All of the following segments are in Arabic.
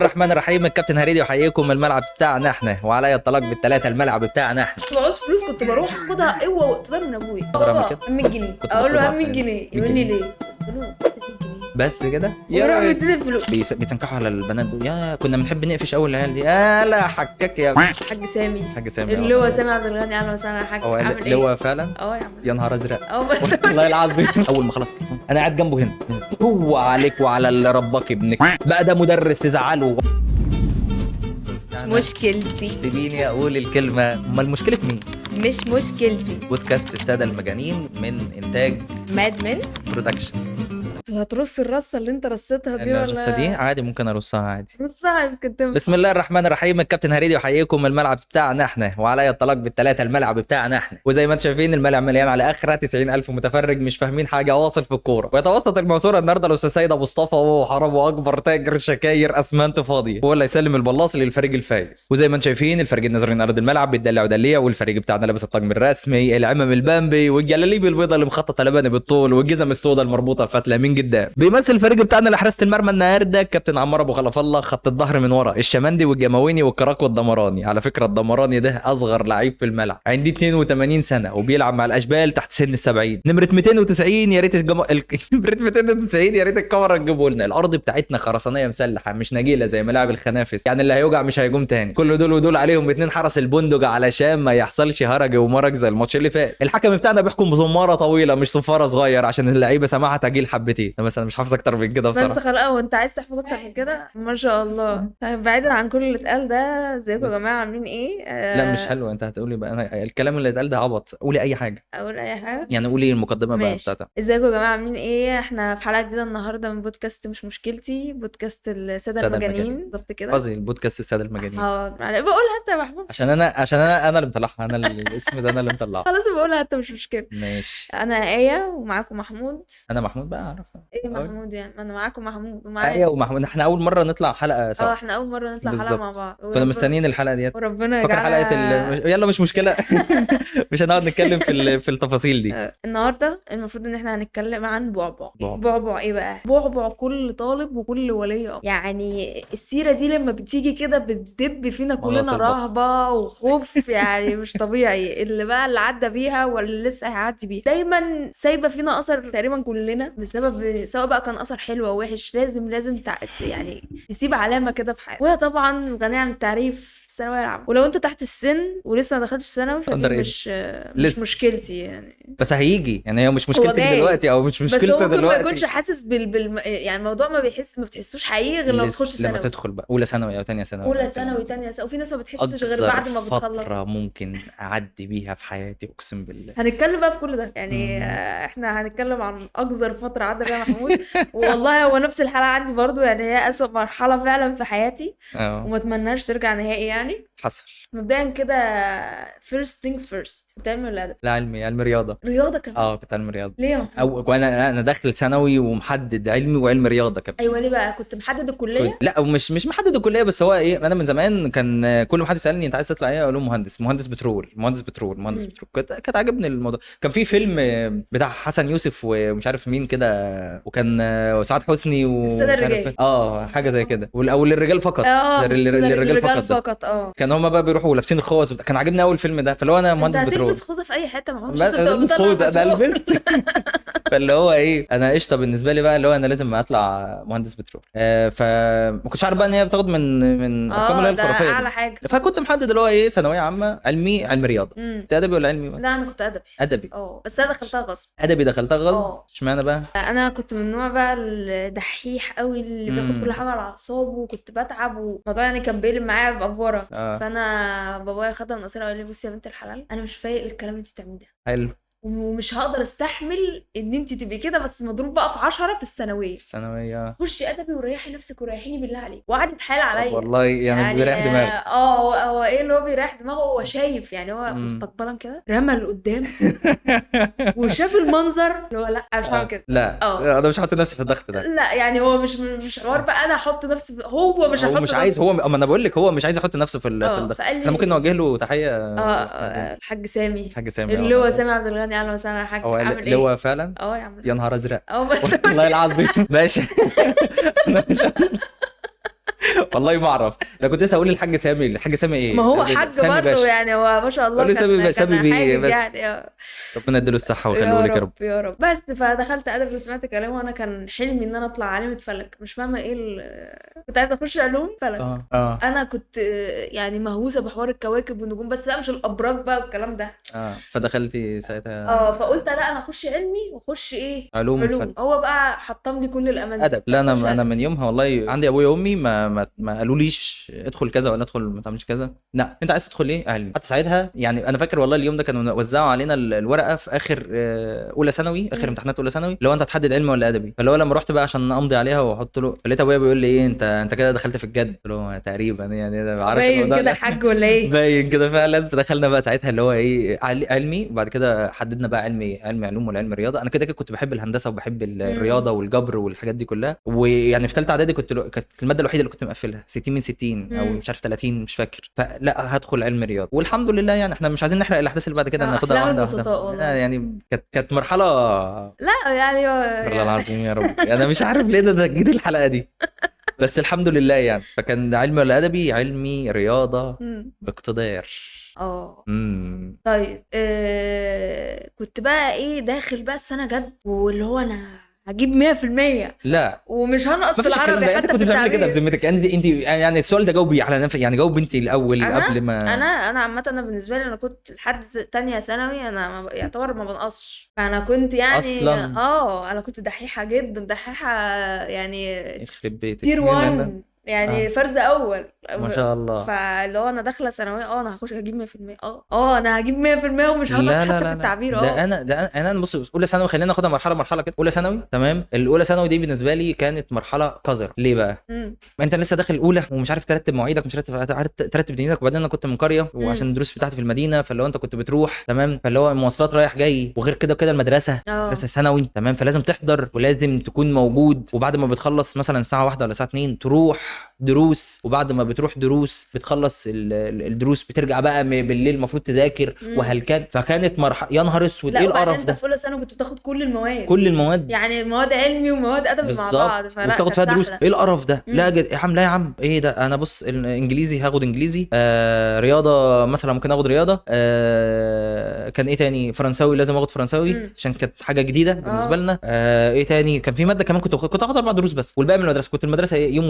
الرحمن الرحيم. الكابتن هريدي وحييكم. الملعب بتاعنا احنا وعليا الطلاق بالثلاثه. الملعب بتاعنا احنا. بعوز فلوس كنت بروح اخدها قوه واقتدار من ابويا. بعمل كده. 100 جنيه اقول له 100 جنيه يقول لي ليه؟ قلت له 100 جنيه بس كده يروح يديني الفلوس. بيتنكحوا على البنات دول. يا كنا بنحب نقفش اول العيال دي. لا حكاك يا حاج سامي. حاج سامي اللي هو سامي عبد الغني. اهلا وسهلا يا حاج. هو عامل اللي هو ايه؟ فعلا يا عم يا نهار ازرق. والله والله العظيم. اول ما خلص التليفون انا قاعد جنبه هنا. هو عليك وعلى اللي ربك ابنك بقى ده مدرس تزعله. مشكلتي سيبيني اقول الكلمه. امال مشكله مين؟ مش مشكلتي. بودكاست الساده المجانين من انتاج ماد من برودكشن. هترص الرصه اللي انت رصيتها دي الرصه دي ولا عادي ممكن ارصها عادي. رصها يمكن تنفع. بسم الله الرحمن الرحيم. الكابتن هريدي وحييكم. الملعب بتاعنا احنا وعليا الطلاق بالثلاثه. الملعب بتاعنا احنا وزي ما انتم شايفين الملعب مليان على اخره. 90,000 متفرج مش فاهمين حاجه واصل في الكوره. ويتوسط الموسوره النهارده الاستاذ سيد ابو مصطفى وهو حرام واكبر تاجر شكاير اسمنت فاضيه. هو اللي هيسلم البلاص للفريق الفايز. وزي ما انتم شايفين الفريقين نازلين ارض الملعب بيدلعوا دليع. والفريق بتاعنا لابس الطقم الرسمي العمم البامبي والجلاليب البيضاء اللي مخططه لبني بالطول والجزم السوداء المربوطه فتله من قدام. بيمثل الفريق بتاعنا لحراسه المرمى النهارده كابتن عمار ابو خلف الله. خط الظهر من ورا الشمندي والجماويني والكراك والدمراني. على فكره الدمراني ده اصغر لعيب في الملعب. عندي 82 سنه وبيلعب مع الاشبال تحت سن ال70. نمره 290 يا ريت نمره 290 يا ريت الكاميرا تجيبه لنا. الارض بتاعتنا خرسانيه مسلحه مش نجيله زي ملاعب الخنافس. يعني اللي هيوجع مش هيقوم تاني. كل دول ودول عليهم 2 حرس البندق علشان ما يحصلش هرج ومرج زي الماتش اللي فات. الحكم بتاعنا بيحكم بصماره طويله مش صفاره صغير عشان اللعيبه سماعها تجيل حبتين. بس انا مش حافظ اكتر من كده بس بصراحه. خلاص وانت عايز تحفظ اكتر من كده ما شاء الله. طيب بعيدا عن كل اللي اتقال ده ازيكم يا جماعه عاملين ايه؟ لا مش حلو. انت هتقولي بقى أنا الكلام اللي اتقال ده عبط. قولي اي حاجه. اقول اي حاجه يعني قولي المقدمه بقى ماشي. بتاعتها. ازيكم يا جماعه عاملين ايه؟ احنا في حلقه جديده النهارده من بودكاست مش مشكلتي. بودكاست الساده المجانين بالظبط كده. قصدي البودكاست الساده المجانين. بقولها انت يا محمود. عشان انا اللي مطلعها. انا الاسم ده انا اللي مطلعه. خلاص بقولها انت مش مشكله. ماشي. انا ايه ومعاكم محمود. انا محمود بقى اعرفها. ايه محمود يعني انا معاكم محمود ايه ومحمود. احنا اول مره نطلع حلقه سوا. احنا اول مره نطلع حلقه مع بعض. كنا مستنيين الحلقه ديت. وربنا فاكر حلقه يلا مش مشكله. مش هنقعد نتكلم في التفاصيل دي. النهارده المفروض ان احنا هنتكلم عن بعبع ايه بقى؟ بعبع كل طالب وكل ولي امر. يعني السيره دي لما بتيجي كده بتدب فينا كلنا رهبه وخوف يعني مش طبيعي. اللي عدى بيها واللي لسه هيعدي بيها دايما سايبه فينا اثر تقريبا كلنا بسبب سواء بقى كان اثر حلو او وحش. لازم يعني تسيب علامه كده في حياتك. وهي طبعا غنيه عن التعريف الثانويه العامه. ولو انت تحت السن ولسه ما دخلتش ثانوي فدي مش مشكلتي يعني. بس هيجي يعني هي مش مشكلتك دلوقتي او مش مشكلتك دلوقتي. بس هو ممكن ما يكونش حاسس يعني الموضوع ما بتحسوش حقيقي غير لما تخش ثانوي. لما تدخل بقى اولى ثانوي او ثانيه ثانوي. اولى ثانوي ثانيه ثانوي. وفي ناس ما بتحسش غير بعد ما بتخلص. فتره ممكن اعدي بيها في حياتي اقسم بالله. هنتكلم بقى في كل ده يعني. احنا هنتكلم عن اقذر فتره عدى فيها محمود. والله هو نفس الحاله عندي برضو يعني. هي اسوأ مرحله فعلا في حياتي. وما اتمناش ترجع نهائي يعني. حصل. مبدئيا كده first things first. بتعمل ولا ادب؟ لا علمي رياضه كمان. كنت علمي رياضه. ليه؟ او انا داخل ثانوي ومحدد علمي وعلم رياضه كمان. ايوه ليه بقى كنت محدد الكليه؟ لا مش محدد الكليه. بس هو ايه انا من زمان كان كل ما حد يسالني انت عايز تطلع ايه اقول له مهندس بترول. كانت عجبني الموضوع. كان في فيلم بتاع حسن يوسف ومش عارف مين كده وكان سعاد حسني السادة الرجال. حاجه زي كده. او للرجال فقط. للرجال فقط. كان هما بقى بيروحوا لابسين الخوذ. كان عاجبني اول فيلم ده. فاللي هو انا مهندس بترول. انت خوذه في اي حته ما هوش لبس خوذه. انا لبست. فاللي هو ايه انا قشطه بالنسبه لي بقى اللي هو انا لازم اطلع مهندس بترول. فما كنتش عارف بقى ان هي بتاخد من ارقام اللي هي الخرافيه اعلى حاجه. فكنت محدد اللي هو ايه ثانويه عامه علم رياضه. انت ادبي ولا علمي بقى؟ لا انا كنت ادبي. بس انا دخلتها غصب. ادبي دخلتها غصب. اشمعنى بقى؟ انا كنت من النوع بقى الدحيح قوي اللي بياخد كل حاجه على اعصابه. وكنت بتعب والموضوع يعني كان بيقلب معايا بافوره. فانا بابايا خدها من قصيره وقال لي بصي يا بنت الحلال انا مش فايق للكلام اللي انت بتعمليه ده. حلو. ومش هقدر استحمل ان انت تبقي كده بس مضروب بقى في 10 في الثانويه. خشي ادبي وريحي نفسك وريحيني بالله عليك. وقعد يتحايل عليا والله يعني بيريح دماغه. هو ايه اللي هو بيريح دماغه. هو شايف يعني هو مستقبلا كده رمى لقدام وشاف المنظر اللي هو لا مش هعمل كده. لا انا مش هحط نفسي في الضغط ده. لا يعني هو مش حوار بقى انا احط نفسي هو مش هيحط. مش عايز. هو اما انا بقول لك هو مش عايز يحط نفسه في الضغط. احنا ممكن نوجه له تحيه. الحاج سامي. اللي هو سامي عبد الغني. اهلا وسهلا يا حاج. عامل اللي هو فعلا يا عم يا نهار ازرق. والله العظيم. ماشي. والله ما اعرف. انا كنت لسه اقول للحاج سامي، الحاج سامي ايه؟ ما هو حاج سامي برضه باشا. يعني، هو ما شاء الله قول لي كان سامي بيه حاجب بس. يعني ربنا يديله الصحه ويخليه يا لك يا رب. رب يا رب. بس فدخلت ادبي وسمعت كلامه، وانا كان حلمي ان انا اطلع عالمة فلك، مش فاهمه ايه كنت عايزه اخش علوم فلك. انا كنت يعني مهووسه بحوار الكواكب والنجوم، بس بقى مش الابراج بقى والكلام ده. فدخلتي ساعتها فقلت لا انا اخش علمي واخش ايه علوم فلك. هو بقى حطم لي كل الامال. ادب. لا انا من يومها والله عندي ابويا وامي ما قالوليش ادخل كذا ولا ادخل ما تعملش كذا، لا انت عايز تدخل ايه علمي. حتى ساعتها يعني انا فاكر والله اليوم ده كانوا وزعوا علينا الورقه في اخر اولى ثانوي، اخر امتحانات اولى ثانوي، لو انت هتحدد علمي ولا ادبي. فاللي هو لما رحت بقى عشان امضي عليها واحط له، لقيت ابويا بيقول لي ايه انت كده دخلت في الجد. قلت له تقريبا يعني انا ما اعرفش باين كده حاج ولا ايه. باين كده فعلا. فدخلنا بقى ساعتها اللي هو ايه علمي، وبعد كده حددنا بقى علمي علوم ولا علم رياضه. انا كده كنت بحب الهندسه وبحب الرياضه والجبر والحاجات دي كلها. ويعني في ثالثه اعدادي كانت الماده الوحيده اللي كنت مقفلها 60 من 60 او مش عارف 30 مش فاكر. فلا هدخل علم رياضه والحمد لله. يعني احنا مش عايزين نحرق الاحداث اللي بعد كده، ناخدها واحده واحده. يعني كانت مرحله، لا يعني والله العظيم يا رب انا مش عارف ليه ده جديد الحلقه دي، بس الحمد لله يعني. فكان علمي ولا ادبي؟ علمي رياضه باقتدار. طيب كنت بقى ايه داخل بقى السنه جد، واللي هو انا هجيب 100%. لا ومش هنقص في العربي حتى. حتى كنت في بتعملي كده التعبير. بذمتك؟ انت يعني السؤال ده جاوبي على نفسك، يعني جاوب انت الاول قبل ما انا عامه انا بالنسبه لي انا كنت لحد تانية ثانوي انا يعتبر ما بنقصش. فانا كنت يعني أصلاً. انا كنت دحيحه جدا، دحيحه يعني يخرب بيتك تير 1 يعني فرز اول ما شاء الله. فلو انا داخله ثانويه انا هجيب 100%. انا هجيب 100% ومش هنقص حتى في التعبير. ده انا بص اولى ثانوي خلينا ناخدها مرحله كده. اولى ثانوي تمام، الاولى ثانوي دي بالنسبه لي كانت مرحله قذره. ليه بقى؟ ما انت لسه داخل الاولى ومش عارف ترتب مواعيدك، مش عارف ترتب دنيتك. وبعدين انا كنت من قريه وعشان الدروس بتاعتي في المدينه، فاللي هو انت كنت بتروح تمام، فاللي هو المواصلات رايح جاي، وغير كده المدرسه ثانوي تمام، فلازم تحضر ولازم تكون موجود. وبعد ما بتخلص مثلا الساعه 1 ولا الساعه 2 تروح دروس، وبعد ما بتروح دروس بتخلص الدروس بترجع بقى بالليل المفروض تذاكر وهلكان. فكانت مرحله يا نهار اسود ايه القرف ده. انت في اولى ثانوي كنت بتاخد كل المواد يعني مواد علمي ومواد ادبي مع بعض، وبتاخد فيها دروس. ايه القرف ده؟ لا يا عم ايه ده؟ انا بص الانجليزي هاخد انجليزي، رياضه مثلا ممكن اخد رياضه، كان ايه تاني؟ فرنساوي لازم اخد فرنساوي عشان كانت حاجه جديده بالنسبه لنا. ايه تاني؟ كان في ماده كمان كنت اخد 4 دروس بس، والباقي من المدرسه. كنت المدرسه يوم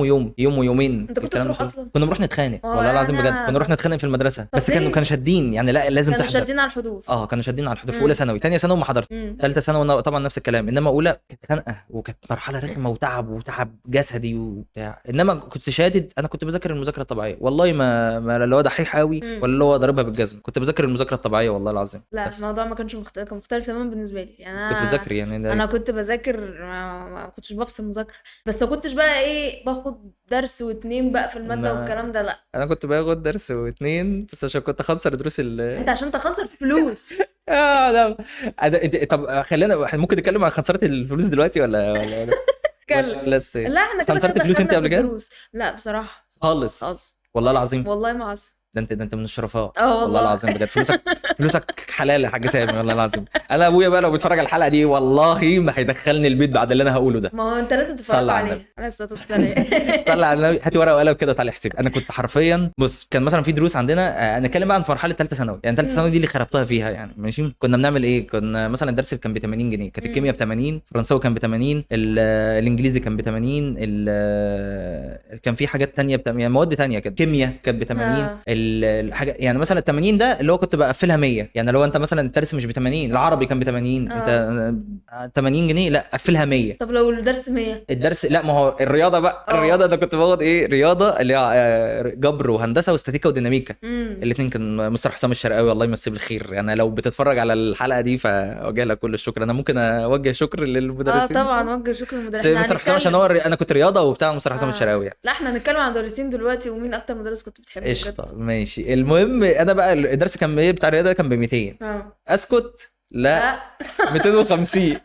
ويومين. انت كنت بتروح اصلا؟ كنا بنروح نتخانق والله العظيم بجد، كنا نروح نتخانق في المدرسه. بس كانوا شادين يعني، لا لازم تحضر. كانوا شادين على الحضور. كانوا شادين على الحضور. في اولى ثانوي. ثانيه ثانوي ما حضرت. ثالثه ثانوي طبعا نفس الكلام. انما اولى كانت خنقه وكانت مرحله رخمه وتعب جسدي وبتاع. انما كنت شادد. انا كنت بذاكر المذاكره الطبيعيه والله، ما اللي هو دحيح قوي ولا اللي هو ضاربها بالجزم. كنت بذاكر المذاكره الطبيعيه والله العظيم. لا الموضوع ما كانش كان مختلف تماما بالنسبه لي. يعني انا كنت بذاكر يعني انا كنت بذاكر ما كنتش بفصل مذاكره، بس ما كنتش بقى ايه باخد درس واتنين بقى في الماده والكلام ده. لا انا كنت باخد درس واتنين بس عشان كنت اخسر دروس انت عشان تخسر فلوس. لا طب خلينا ممكن نتكلم عن خساره الفلوس دلوقتي ولا لا احنا كده خسرت فلوس انت قبل كده؟ لا بصراحه خالص والله العظيم. والله ما حصل. ده انت من الشرفاء والله العظيم بجد. فلوسك حلال يا حاج سامي والله العظيم. انا ابويا بقى لو بيتفرج على الحلقه دي والله ما هيدخلني البيت بعد اللي انا هقوله ده. ما هو انت لازم تتفرج عليه. انا لسه طلع على النبي. هاتي ورقه وقلم كده تعالى احسب. انا كنت حرفيا بص كان مثلا في دروس عندنا، نتكلم بقى عن مرحله ثالثه ثانوي. يعني ثالثه ثانوي دي اللي خربتها فيها يعني ماشي. كنا بنعمل ايه؟ كنا مثلا الدرس كان ب 80 جنيه، كانت الكيمياء ب 80، الفرنساوي كان ب 80، الانجليزي كان ب 80، كان في حاجات ثانيه يعني مواد ثانيه كده. الكيمياء كانت ب 80 الحاجه يعني مثلا 80 ده اللي هو كنت بقفلها 100. يعني لو انت مثلا الدرس مش ب 80، العربي كان ب 80، انت 80 جنيه لا قفلها 100. طب لو الدرس 100 الدرس لا ما هو الرياضه بقى. الرياضه ده كنت باخد ايه؟ رياضه اللي هي جبر وهندسه واستاتيكا وديناميكا. الاثنين كان مستر حسام الشرقاوي الله يمسيه بالخير. يعني لو بتتفرج على الحلقه دي فاوجه لك كل الشكر. انا ممكن اوجه شكر للمدرسين. طبعا اوجه شكر للمدرسين. مستر حسام عشان هو انا كنت رياضه وبتاع مستر حسام الشرقاوي يعني. لا احنا هنتكلم عن مدرسين دلوقتي، ومين اكتر مدرس كنت بتحبه؟ قشطه ماشي. المهم انا بقى الدرس كان ايه بتاع الرياضه كان ب 200. اسكت لا 250. ايه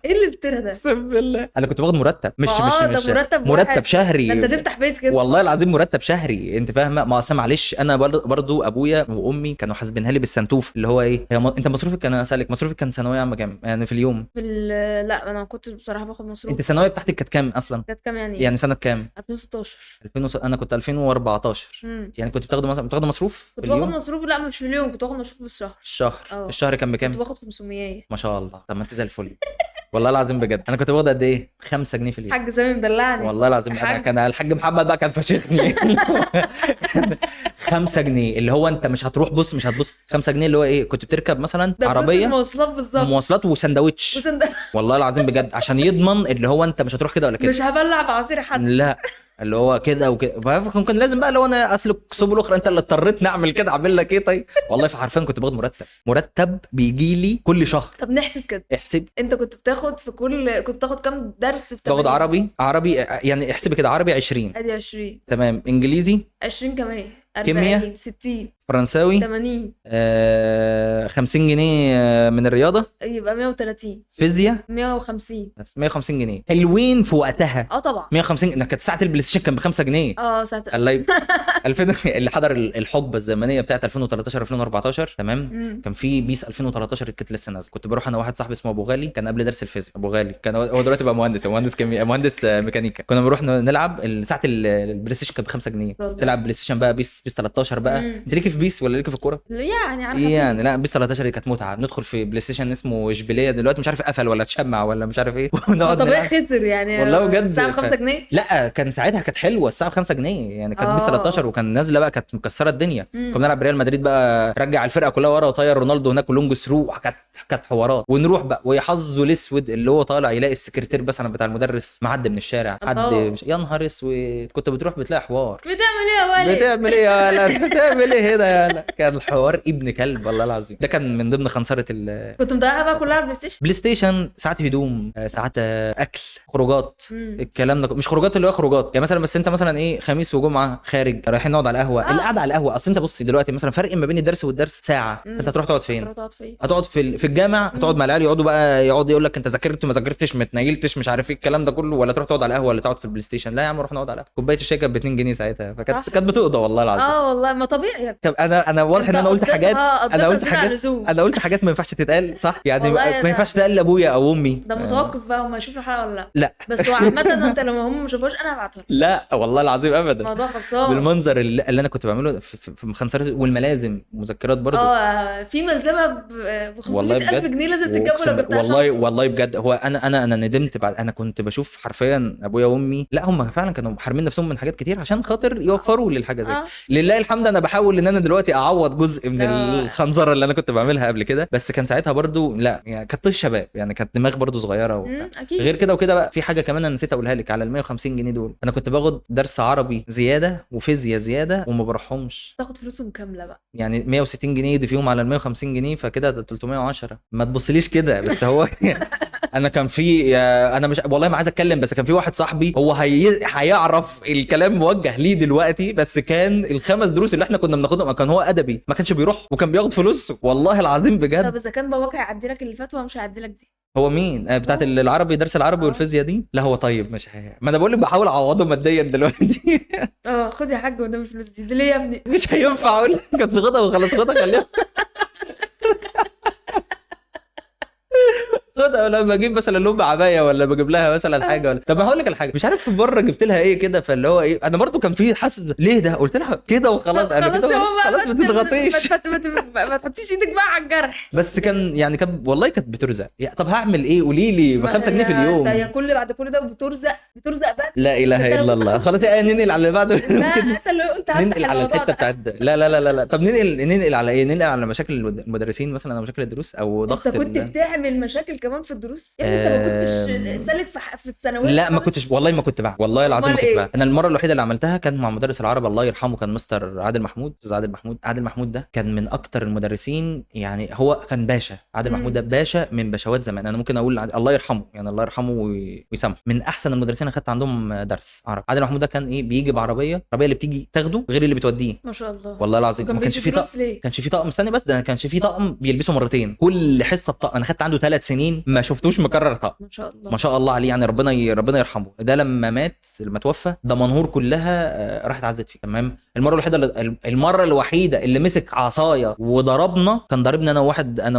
اللي بترى ده؟ اقسم بالله انا كنت باخد مرتب مش ده مرتب واحد. شهري. ده انت تفتح بيت كده. والله العظيم مرتب شهري، انت فاهمه؟ ما اصل معلش انا برضو ابويا وامي كانوا حاسبينها لي بالسنتوف، اللي هو ايه انت مصروفك كان، اسالك مصروفك كان ثانويه عامه كام يعني في اليوم؟ لا انا ما كنتش بصراحه باخد مصروف. انت الثانويه بتاعتك كانت كام اصلا؟ كانت كام يعني؟ يعني سنه كام؟ 2016. انا كنت 2014. يعني كنت بتاخد مصروف كنت في باخد اليوم؟ مصروف، لا مش في اليوم، كنت باخد مصروف بالشهر. الشهر كان بكام؟ كنت باخد 500. ما شاء الله. طب ما انت زي الفل. والله العظيم بجد انا كنت باخد قد ايه؟ 5 جنيه في اليوم. حاج سامي مدلعني والله العظيم انا كان الحاج محمد بقى كان فشخني. 5 جنيه اللي هو انت مش هتروح بص مش هتبص. 5 جنيه اللي هو ايه، كنت بتركب مثلا عربيه مواصلات بالظبط، مواصلات وسندوتش. والله العظيم بجد عشان يضمن اللي هو انت مش هتروح كده ولا كده، مش هبلع بعصير حد، لا اللي هو كده وكده. كان لازم بقى لو انا اسلك سبل اخرى، انت اللي اضطريت نعمل كده، اعمل لك ايه طيب؟ والله حرفيا كنت باخد مرتب بيجي لي كل شهر. طب نحسب كده، احسب. انت كنت بتاخد كنت تاخد كام درس في باخد عربي يعني احسب كده، عربي 20 ادي 20 تمام، انجليزي 20 كمان، 40 كيمياء 60 فرنساوي 80 50 جنيه من الرياضه، يبقى 130 فيزياء 150 بس 150 جنيه حلوين في وقتها. طبعا 150 كانت ساعه البلاي ستيشن كان ب 5 جنيه. ساعه الله 2000 اللي حضر الحقبه الزمنيه بتاعت 2013 2014 تمام. كان في بيس 2013 كانت لسه نازله، كنت بروح انا واحد صاحبي اسمه ابو غالي، كان قبل درس الفيزياء. ابو غالي كان هو دلوقتي بقى مهندس كيمياء، مهندس ميكانيكا. كنا بنروح نلعب ساعه البلاي ستيشن كانت ب 5 جنيه. تلعب بلاي ستيشن بقى بيس 13 بقى. انت ليكي في بيس ولا ليكي في الكوره؟ يعني عارفه يعني لا بيس 13 دي كانت متعه. ندخل في بلاي ستيشن اسمه اشبيليه دلوقتي مش عارف قفل ولا اتشمع ولا مش عارف ايه. ونقعد طب ايه خسر يعني؟ والله بجد الساعه ب 5 جنيه. لا كان ساعتها كانت حلوه الساعه ب 5 جنيه يعني، كانت بيس 13 وكان نازله بقى، كانت مكسره الدنيا. كنا بنلعب ريال مدريد بقى، رجع الفرقه كلها ورا وطير رونالدو هناك ولونج ثرو، كانت حوارات. ونروح بقى ويحظه الاسود اللي هو طالع يلاقي السكرتير بس انا بتاع المدرس معدي من الشارع، حد يا نهار اسود. كنت بتروح بتلاقي حوار، بتعمل ايه يا ولد؟ بتعمل ايه يا ولد؟ بتعمل ايه هنا يا ولد؟ كان الحوار ابن كلب والله العظيم. ده كان من ضمن خنصره كنت مضيعها بقى كلها بلاي ستيشن. ساعات هدوم، ساعات اكل، خروجات. الكلام ده مش خروجات اللي هو خروجات يعني مثلا، بس انت مثلا ايه خميس وجمعه خارج رايحين نقعد على القهوه. القعده على القهوه اصل انت بصي دلوقتي مثلا فرق ما بين الدرس والدرس ساعه، انت هتروح تقعد فين؟ هتقعد في الجامع، هتقعد مع العيال يقعدوا بقى يقول لك انت ذاكرت ما ذاكرتش ما اتنيلتش مش عارف ايه الكلام ده كله، ولا تروح تقعد على القهوه ولا تقعد في البلاي ستيشن. لا يا عم روح نقعد على القهوه. كوبايه الشاي كانت ب 2 جنيه ساعتها، فكانت بتقضى والله العظيم. والله ما طبيعي يا ابني. انا واضح ان انا قلت حاجات، انا قلت حاجات ما ينفعش تتقال صح يعني، ما ينفعش تقال لابويا او امي. ده متوقف بقى هم يشوفوا الحلقه ولا لا بس هو عامه انت لما هم ما شافوش انا هبعتها. لا والله العظيم ابدا، الموضوع خلصان بالمنظر اللي انا كنت بعمله في مخنصرات والملازم مذكرات برضو. في ملزمه ب 500,000 جنيه لازم تتجاب ولا والله بجد. هو انا ندمت بعد، انا كنت بشوف حرفيا ابويا وامي لا هم فعلا كانوا حارمين نفسهم من حاجات كتير عشان خاطر يوفروا لي الحاجه زي لله الحمد. انا بحاول ان انا دلوقتي اعوض جزء من الخنزره اللي انا كنت بعملها قبل كده، بس كان ساعتها برضو لا يعني كانت طيش شباب يعني، كانت دماغ برضو صغيره وبتاع. غير كده وكده بقى في حاجه كمان انا نسيت اقولها لك على ال 150 جنيه دول. انا كنت باخد درس عربي زياده وفيزياء زياده وما بروحهمش، تاخد فلوسهم كامله بقى يعني 160 جنيه دي فيهم على ال 150 جنيه فكده 310. ما تبصليش كده بس هو انا كان في انا مش والله ما عايز اتكلم، بس كان في واحد صاحبي هو هيعرف الكلام موجه ليه دلوقتي، بس كان الخمس دروس اللي احنا كنا بناخدهم كان هو ادبي ما كانش بيروح وكان بياخد فلوس والله العظيم بجد. طب اذا كان باباك هيعدي لك اللي فات ومش هيعدي لك دي؟ هو مين بتاعت العربي درس العربي والفيزياء دي؟ لا هو طيب مش ما انا بقول لك بحاول اعوضه ماديا دلوقتي. خد يا حاج قدام الفلوس دي ليه يا ابني؟ مش هينفع اقول لك كانت صيغتها وخلاص خليها خدها لما اجيب مثلا لهم عبايه ولا بجيب لها مثلا حاجه ولا طب هقول لك الحاجه مش عارف في مره جبت لها ايه كده، فاللي هو ايه انا برضو كان في حاسس ليه ده قلت لها كده وخلاص انا كده خلاص ما تضغطيش ما تحطيش ايدك بقى على الجرح. بس كان يعني والله كانت بترزق طب هعمل ايه قولي لي ب 5 جنيه في اليوم هي بعد كل ده بترزق بس لا اله الا الله. خلاص ننقل على اللي بعده. لا انت اللي قلت ننقل على الحته بتاعت لا طب ننقل على ايه؟ ننقل على مشاكل المدرسين مثلا او مشاكل الدروس او ضغط انت كنت بتعمل مشاكل كمان كمان في الدروس يا ابني؟ انت ما كنتش سالك في الثانويه؟ لا ما كنتش، والله ما كنت بعمل، والله العظيم ما أمال كنت إيه؟ بعمل. انا المره الوحيده اللي عملتها كان مع مدرس العربي الله يرحمه، كان مستر عادل محمود، استاذ عادل محمود. عادل محمود ده كان من اكتر المدرسين، يعني هو كان باشا. عادل محمود ده باشا من باشوات زمان. انا ممكن اقول الله يرحمه، يعني الله يرحمه ويسامحه، من احسن المدرسين اللي خدت عندهم درس عربي. عادل محمود ده كان ايه، بيجي بعربيه اللي بتيجي تاخده غير اللي بتوديه. ما شاء الله والله العظيم وكان ما كانش بيدي فيه دروس ليه؟ كانش فيه طقم. استني بس، ده كانش فيه طقم بيلبسه مرتين، كل حصه بطقم. انا خدت عنده 3 سنين ما شفتوش مكرر طقم. ما شاء الله ما شاء الله عليه، يعني ربنا يرحمه. ده لما مات، لما توفى، ده منهور كلها راحت عزت فيه. تمام. المره الوحيده اللي مسك عصايه وضربنا، كان ضربنا انا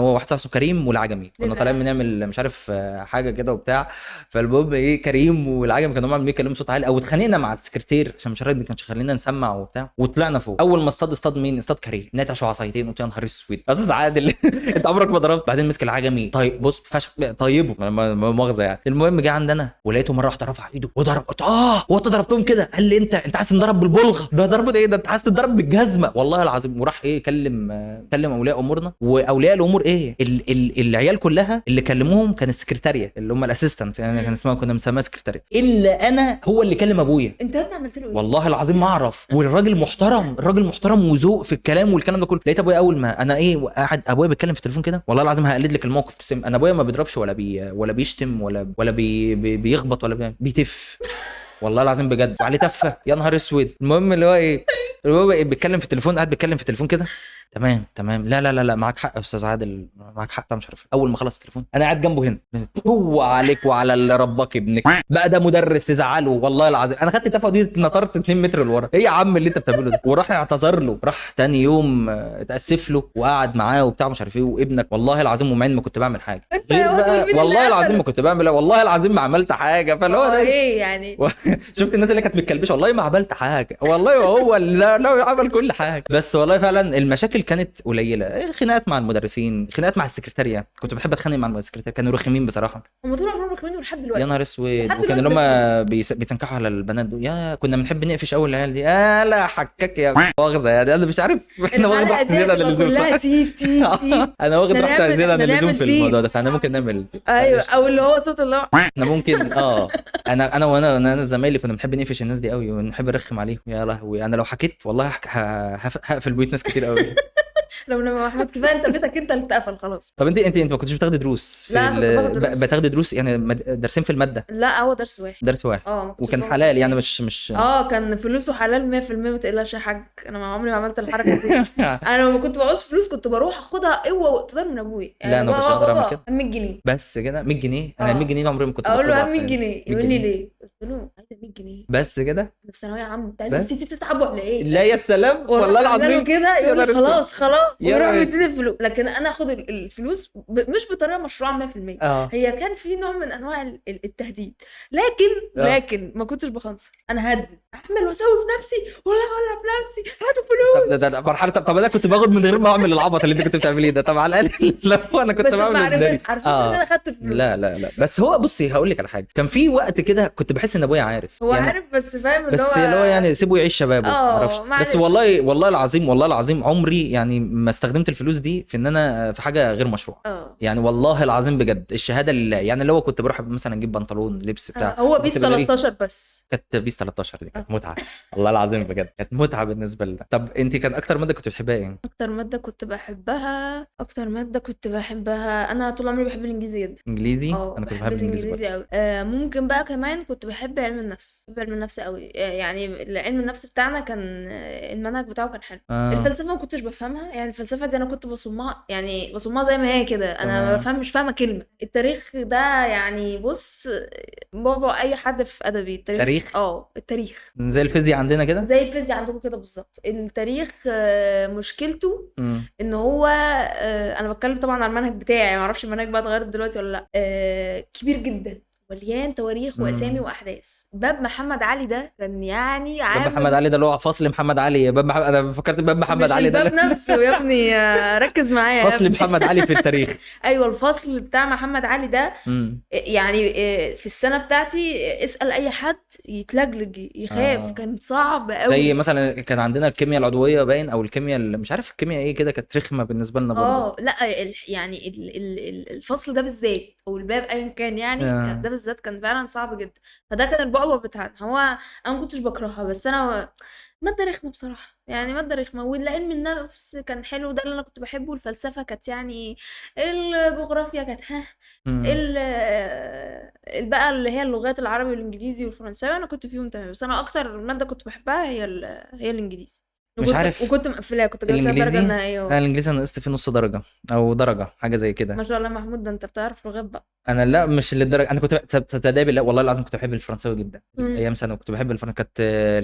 وواحد صاحبي اسمه كريم والعجمي. كنا طالعين بنعمل مش عارف حاجه كده وبتاع. فالمهم ايه، كريم والعجمي كانوا عمالين بيتكلموا صوت عالي، او اتخانقنا مع السكرتير عشان مش راضي، كانش خلينا نسمع وبتاع. وطلعنا فوق. اول ما اصطاد مين؟ اصطاد كريم. نتعشوا عصايتين. قلت يا نهار اسود استاذ عادل انت عمرك ما ضربت. بعدين مسك العجمي، طيب بص طيبه ما مؤاخذه يعني. المهم جه عندنا ولقيته مره واحده رفع ايده وضرب. قلت هو انت ضربتهم كده؟ قال لي انت عايز تضرب بالبلغ؟ ده ضربه ايه ده؟ انت عايز تضرب بالجزمه والله العظيم. وراح ايه، كلم اولياء امورنا. واولياء الامور ايه، العيال كلها اللي كلموهم كان السكرتاريه اللي هم الاسيستنت، يعني كان اسمها، كنا مسميها سكرتاريه. الا انا هو اللي كلم ابويا. انت يا ابني عملت له ايه؟ والله العظيم ما اعرف. والراجل محترم وذوق في الكلام والكلام ده كله. لقيت ابويا اول ما انا ايه قاعد، ابويا بيتكلم في التليفون كده. والله العظيم هقلد لك الموقف تسم. انا ابويا ما بيضربش ولا بيشتم ولا بيخبط ولا بيتف. والله العظيم بجد. وعليه تفه يا نهار اسود. المهم اللي هو ايه، هو بيتكلم في التليفون، قاعد بيتكلم في التليفون كده. تمام لا معاك حق يا استاذ عادل، معاك حق. مش عارف. اول ما خلص التليفون انا قاعد جنبه هنا، هو عليك وعلى اللي ربك ابنك بقى ده مدرس تزعله. والله العظيم انا خدت التفه دي، نطرت 2 متر لورا. ايه يا عم اللي انت بتعمله ده؟ وراح اعتذر له. راح تاني يوم اتاسف له وقعد معاه وبتاع مش عارف ايه. وابنك والله العظيم ومعين ما كنت بعمل حاجه غير بقى، والله العظيم ما كنت بعمل، والله العظيم ما عملت حاجه. فاللي هو ايه يعني شفت الناس اللي كانت متكلبشه، والله ما عملت حاجه، والله هو اللي عمل كل حاجه. بس والله فعلا المشاكل كانت قليله. خناقات مع المدرسين، خناقات مع السكرتاريه. كنت بحب اتخانق مع السكرتاريه، كانوا رخمين بصراحه. هم طول عمرهم رخمين لحد دلوقتي. يا نهار اسود. وكان اللي هم بيتنكحوا على البنات دول. يا كنا بنحب نقفش اول العيال دي. لا حكاك يا مؤاخذه يعني. انا مش عارف احنا واخد راحتي زياده عن اللزوم. انا واخد راحتي زياده عن اللزوم في الموضوع ده. فاحنا ممكن نعمل ايوه، او اللي هو صوت الله. احنا ممكن انا زمايلي كنا بنحب نقفش الناس دي قوي ونحب نرخم عليهم. يا لهوي انا لو حكيت والله هقفل بيوت ناس كتير قوي. لو انا محمود كفايه انت بيتك انت اللي اتقفل خلاص. طب انت ما كنتش بتاخدي دروس في لا كنت باخد دروس. بتاخدي دروس يعني درسين في الماده؟ لا هو درس واحد. وكان حلال يعني مش كان فلوسه حلال 100%. ما تقلقش يا حاج، انا عمري ما عملت الحركه دي. انا لما كنت بعوز فلوس كنت بروح اخدها قوه واقتدار من ابويا يعني. لا انا مش هقدر اعمل كده. 100 جنيه بس كده. 100 جنيه انا 100 جنيه عمري ما كنت اقول له 100 جنيه يقول لي ليه؟ قلت له عايزه 100 جنيه بس كده. في ثانويه عامه. انت عايز نفسيتي تتعب ولا ايه؟ لا يا سلام والله العظيم كده. يقول لي خلاص ويروح يديني الفلوس. لكن انا اخد الفلوس مش بطريقه مشروعه 100%. هي كان في نوع من انواع التهديد، لكن ما كنتش بخنصر. انا هدد احمل واسوي في نفسي ولا في نفسي هاتوا فلوس. ده مرحله. طب انا كنت باخد من غير ما اعمل العبط اللي انت كنت بتعمليه ده. طب على الاقل لو انا كنت بعمل عارفين ان انا خدت فلوس. لا بس هو بصي هقول لك على حاجه. كان في وقت كده كنت بحس ان ابويا عارف، هو يعني عارف بس فاهم اللي هو يعني سيبه يعيش شبابه. ما اعرفش. بس والله العظيم عمري يعني ما استخدمت الفلوس دي في ان انا في حاجه غير مشروع. يعني والله العظيم بجد الشهاده اللي يعني لو كنت بروح مثلا اجيب بنطلون لبس بتاع هو بيس 13 بس. كانت بيس 13 دي كانت متعه. والله العظيم بجد كانت متعه بالنسبه لنا. طب انت كان اكتر ماده كنت بتحبها ايه؟ اكتر ماده كنت بحبها انا طول عمري بحب الانجليزي جدا. انجليزي؟ انا كنت بحب الانجليزي قوي. ممكن بقى كمان كنت بحب علم النفس. قوي. يعني علم النفس بتاعنا كان المنهج بتاعه كان حلو. الفلسفه ما كنتش بفهمها، يعني الفلسفه دي انا كنت بصمها زي ما هي كده. انا مش فاهمه كلمه. التاريخ ده يعني بص بعبع اي حد في ادبي. التاريخ زي الفيزياء عندنا كده، زي الفيزياء عندكم كده بالظبط. التاريخ مشكلته ان هو انا بتكلم طبعا على المنهج بتاعي، ما اعرفش المنهج بقى اتغير دلوقتي ولا لا. كبير جدا مليان تواريخ واسامي واحداث. باب محمد علي ده كان يعني باب محمد علي ده اللي هو فصل محمد علي. انا فكرت باب محمد علي ده الباب نفسه يا ابني. ركز معايا. فصل محمد علي في التاريخ. ايوه الفصل بتاع محمد علي ده. يعني في السنه بتاعتي اسال اي حد يتلجلج يخاف. كان صعب قوي. زي مثلا كان عندنا الكيمياء العضويه باين، او الكيمياء مش عارف الكيمياء ايه كده، كانت رخمه بالنسبه لنا برضه. لا يعني الفصل ده بالذات او الباب ايا كان يعني، آه. ده بالذات كان فعلا صعب جدا. فده كان البعبع بتاعنا. هو انا ما كنتش بكرهها، بس انا مادة رخمة بصراحة، يعني مادة رخمة. والعلم النفس كان حلو، ده اللي انا كنت بحبه. الفلسفة كانت يعني، الجغرافيا كانت ها، مم. بقى اللي هي اللغات العربي والانجليزي والفرنساوي انا كنت فيهم تمام. بس انا اكتر مادة كنت بحبها هي هي الانجليزي. مش وكنت عارف. وكنت مقفلاها، كنت جايبه فيها الدرجة الانجليزي، النهائية. الانجليزي انا نقصت فيه نص درجه او درجه حاجه زي كده. ما شاء الله محمود، ده انت بتعرف لغات بقى. انا لا مش للدرجه، انا كنت تصدقي بالله والله العظيم كنت بحب الفرنساوي جدا. مم. ايام ثانوي كنت بحب الفرنساوي،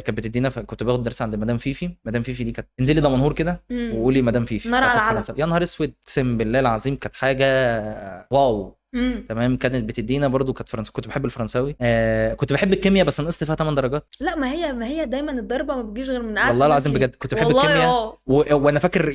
كانت بتدينا كنت باخد درس عند مدام فيفي. مدام فيفي دي كانت انزلي دمنهور كده مم. وقولي مدام فيفي نار بتاعت على علم. الفرنساوي، يا نهار اسود اقسم بالله العظيم كانت حاجه واو. تمام. كانت بتدينا برضو، كانت فرنسا، كنت بحب الفرنساوي. كنت بحب الكيمياء بس نقصت فيها 8 درجات. لا، ما هي دايما الضربه ما بتجيش غير من اعز والله الناس العظيم ليه. بجد كنت بحب والله الكيمياء وانا فاكر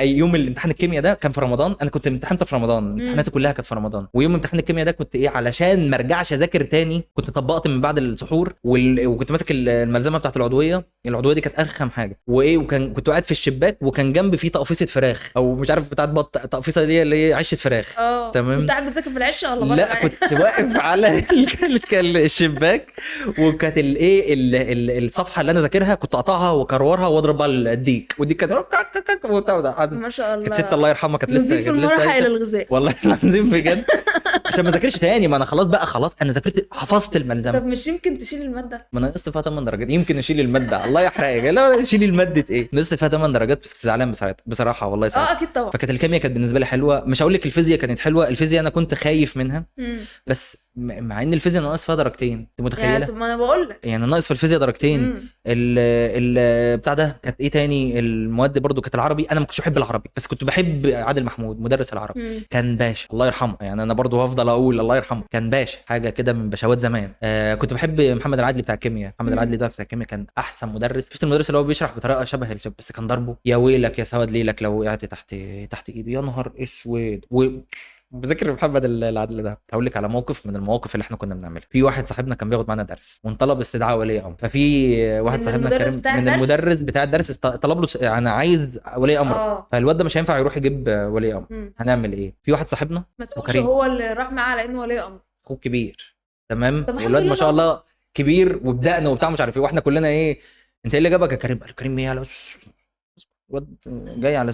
يوم الامتحان الكيمياء ده كان في رمضان. انا كنت امتحنت في رمضان، امتحاناتي كلها كانت في رمضان. ويوم امتحان الكيمياء ده كنت ايه، علشان ما ارجعش اذاكر تاني كنت طبقت من بعد السحور وكنت ماسك الملزمه بتاعت العضويه دي كانت ارخم حاجه. وايه، كنت قاعد في الشباك وكان جنبي في تقفيصه فراخ او مش عارف بتاعت بط، تقفيصه دي اللي هي عشه فراخ. تمام. كنت قاعد بتذاكر في العشه ولا لا كنت واقف على الشباك، وكانت الايه الصفحه اللي انا ذاكرها كنت اقطعها واكرورها واضرب بقى الديك، ودي كانت ما شاء الله. كانت ست الله يرحمها، كانت لسه الى الغذاء والله العظيم بجد عشان ما ذاكرش تاني. ما انا خلاص بقى، خلاص انا ذاكرت حفظت الملزمه. طب مش يمكن تشيل الماده؟ ما انا نقصت فيها 8 درجات. يمكن اشيل الماده الله يحرقك. لا شيل الماده ايه، نقصت فيها 8 درجات بس زعلان بصراحه والله ساعتها. اكيد طبعا. فكانت الكيمياء كانت بالنسبه لي حلوه. مش هقول لك الفيزياء كانت حلوه، الفيزياء انا كنت خايف منها. بس مع ان الفيزياء ناقص فيها درجتين، انت متخيله؟ ما انا بقول لك يعني ناقص في الفيزياء درجتين. ال بتاع ده كانت ايه تاني المواد برضو كانت العربي. انا ما كنتش بحب العربي بس كنت بحب عادل محمود مدرس العربي. كان باشا الله يرحمه، يعني انا برضو هفضل اقول الله يرحمه، كان باشا حاجه كده من بشوات زمان. كنت بحب محمد العدلي بتاع الكيمياء. محمد العدلي ده بتاع الكيمياء كان احسن مدرس. شفت المدرس اللي هو بيشرح بطريقه شبه بس كان ضربه يا ويلك يا سواد ليلك لو وقعت تحت ايده، يا نهار اسود. بذكر محمد العدل ده هقول لك على موقف من المواقف اللي احنا كنا بنعملها. في واحد صاحبنا كان بياخد معانا درس وانطلب استدعاء ولي امر. ففي واحد صاحبنا كريم من المدرس بتاع الدرس طلب له انا عايز ولي امر. فالواد ده مش هينفع يروح يجيب ولي امر. هنعمل ايه؟ في واحد صاحبنا اسمه كريم هو اللي راح معاه على انه ولي امر. اخوه كبير تمام، والواد ما شاء الله كبير وبدقنا وبتاع مش عارف ايه، واحنا كلنا ايه انت ايه اللي جابك يا كريم؟ قال كريم ايه على الواد جاي على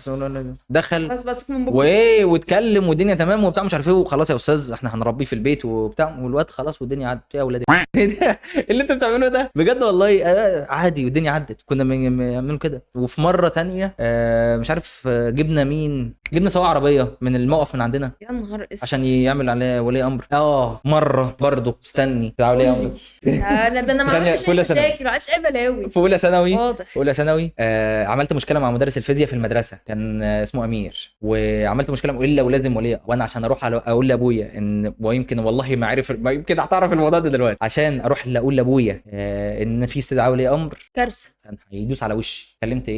دخل بس وايه واتكلم والدنيا تمام وبتاع مش عارف ايه، وخلاص يا استاذ احنا هنربيه في البيت وبتاع، والواد خلاص والدنيا عدت. يا اولاد اللي انتوا بتعملوه ده بجد والله عادي والدنيا عدت. كنا بنعمل كده. وفي مره تانية مش عارف جبنا سواق عربيه من الموقف من عندنا يا نهار اسود عشان يعمل عليه ولي امر. مره برضه استني بتاع ولي امر انا ما عملتش مشاكل، عايش اي بلاوي في اولى ثانوي. عملت مشكله مع مدرس الفيزياء في المدرسه كان اسمه امير، وعملت مشكله الا ولازم ولي، وانا عشان اروح اقول لابويا ان ويمكن والله ما عرف، ما يمكن هتعرف الموضوع ده دلوقتي، عشان اروح اقول لابويا ان في استدعاء ولي امر كارثه، كان هيدوس على وشي. كلمت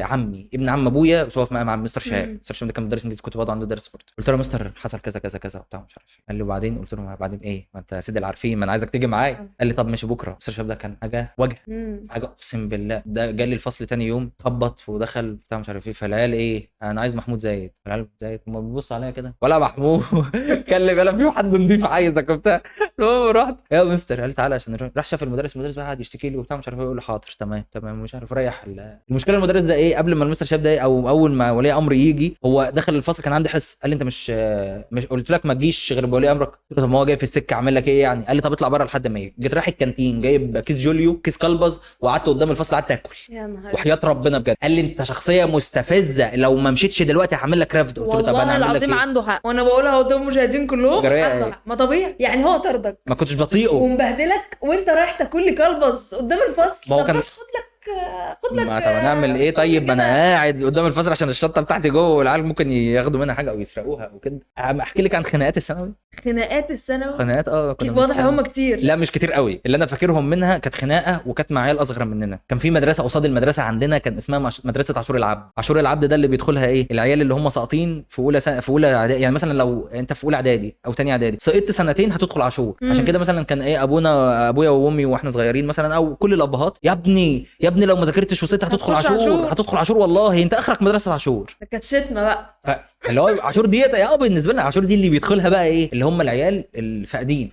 عمي ابن عم ابويا وقف مع مستر شهاب. مستر شهاب ده كان مدرس انجليزي كنت برضه عنده درس برضه. قلت له يا مستر حصل كذا كذا كذا وبتاع مش عارف. قال لي وبعدين؟ قلت له بعدين ايه، ما انت سيد العارفين، ما انا عايزك تيجي معايا. قال لي طب ماشي بكره. مستر شهاب ده كان حاجه وجه حاجه اقسم بالله. ده جالي الفصل تاني يوم خبط ودخل بتاع مش عارف ايه. فالعيال ايه انا عايز محمود زايد. العيال زايد ما بيبص عليا كده ولا محمود كلم يلا في حد نضيف عايزك وبتاع. المهم رحت يا مستر، قال تعالى عشان راح شاف المدرس بقى قاعد يشتكي لي وبتاع مش عارف ايه. يقول له حاضر تمام مش عارف ريح. المشكله المدرس ده ايه، قبل ما المستر شاب ده او اول ما ولي امر يجي هو دخل الفصل كان عندي حصه. قال لي انت مش قلت لك ما تجيش غير بولي امرك؟ قلت له طب ما هو جاي في السكه اعمل لك ايه يعني؟ قال لي طب اطلع بره لحد ما يجي. جيت رايح الكانتين جايب كيس جوليو كيس كلبز وقعدت قدام الفصل قعدت اكل. يا نهار وحياه ربنا بجد. قال لي انت شخصيه مستفزه لو ما مشيتش دلوقتي هعمل لك رفض. قلت له طب انا هعمل لك ايه؟ عنده حق وانا بقولها قدام المشاهدين كلهم عنده حق. ما طبيعي يعني هو طردك ما كنتش بطيئه ومبهدلك وانت رايح تاكل لي كلبز قدام الفصل. ما هو كان خد لك ما طب نعمل ايه طيب؟ ما انا قاعد قدام الفصل عشان الشنطه بتاعتي جوه والعيال ممكن ياخدوا منها حاجه او يسرقوها وكده. احكي لك عن خناقات الثانوي. خناقات الثانوي خناقات كنا واضح بنتخانق. هم كتير. لا مش كتير قوي، اللي انا فاكرهم منها كانت خناقه وكانت مع عيال اصغر مننا. كان في مدرسه قصاد المدرسه عندنا كان اسمها مدرسه عاشور العبد. عاشور العبد ده اللي بيدخلها ايه، العيال اللي هم ساقطين في اولى في اولى اعدادي. يعني مثلا لو انت في اولى اعدادي او ثانيه اعدادي سقطت سنتين هتدخل عاشور. عشان كده مثلا كان ايه، ابويا وامي واحنا صغيرين مثلا، او كل الابهات، يا ابني لو ما ذاكرتش وسقطت هتدخل هتخش عاشور. عاشور. هتدخل عاشور والله، انت اخرك مدرسه عاشور. ده كانت شتمه بقى. اللي هو عاشور ديت بالنسبه لنا عاشور دي اللي بيدخلها بقى ايه، اللي هم العيال الفاقدين.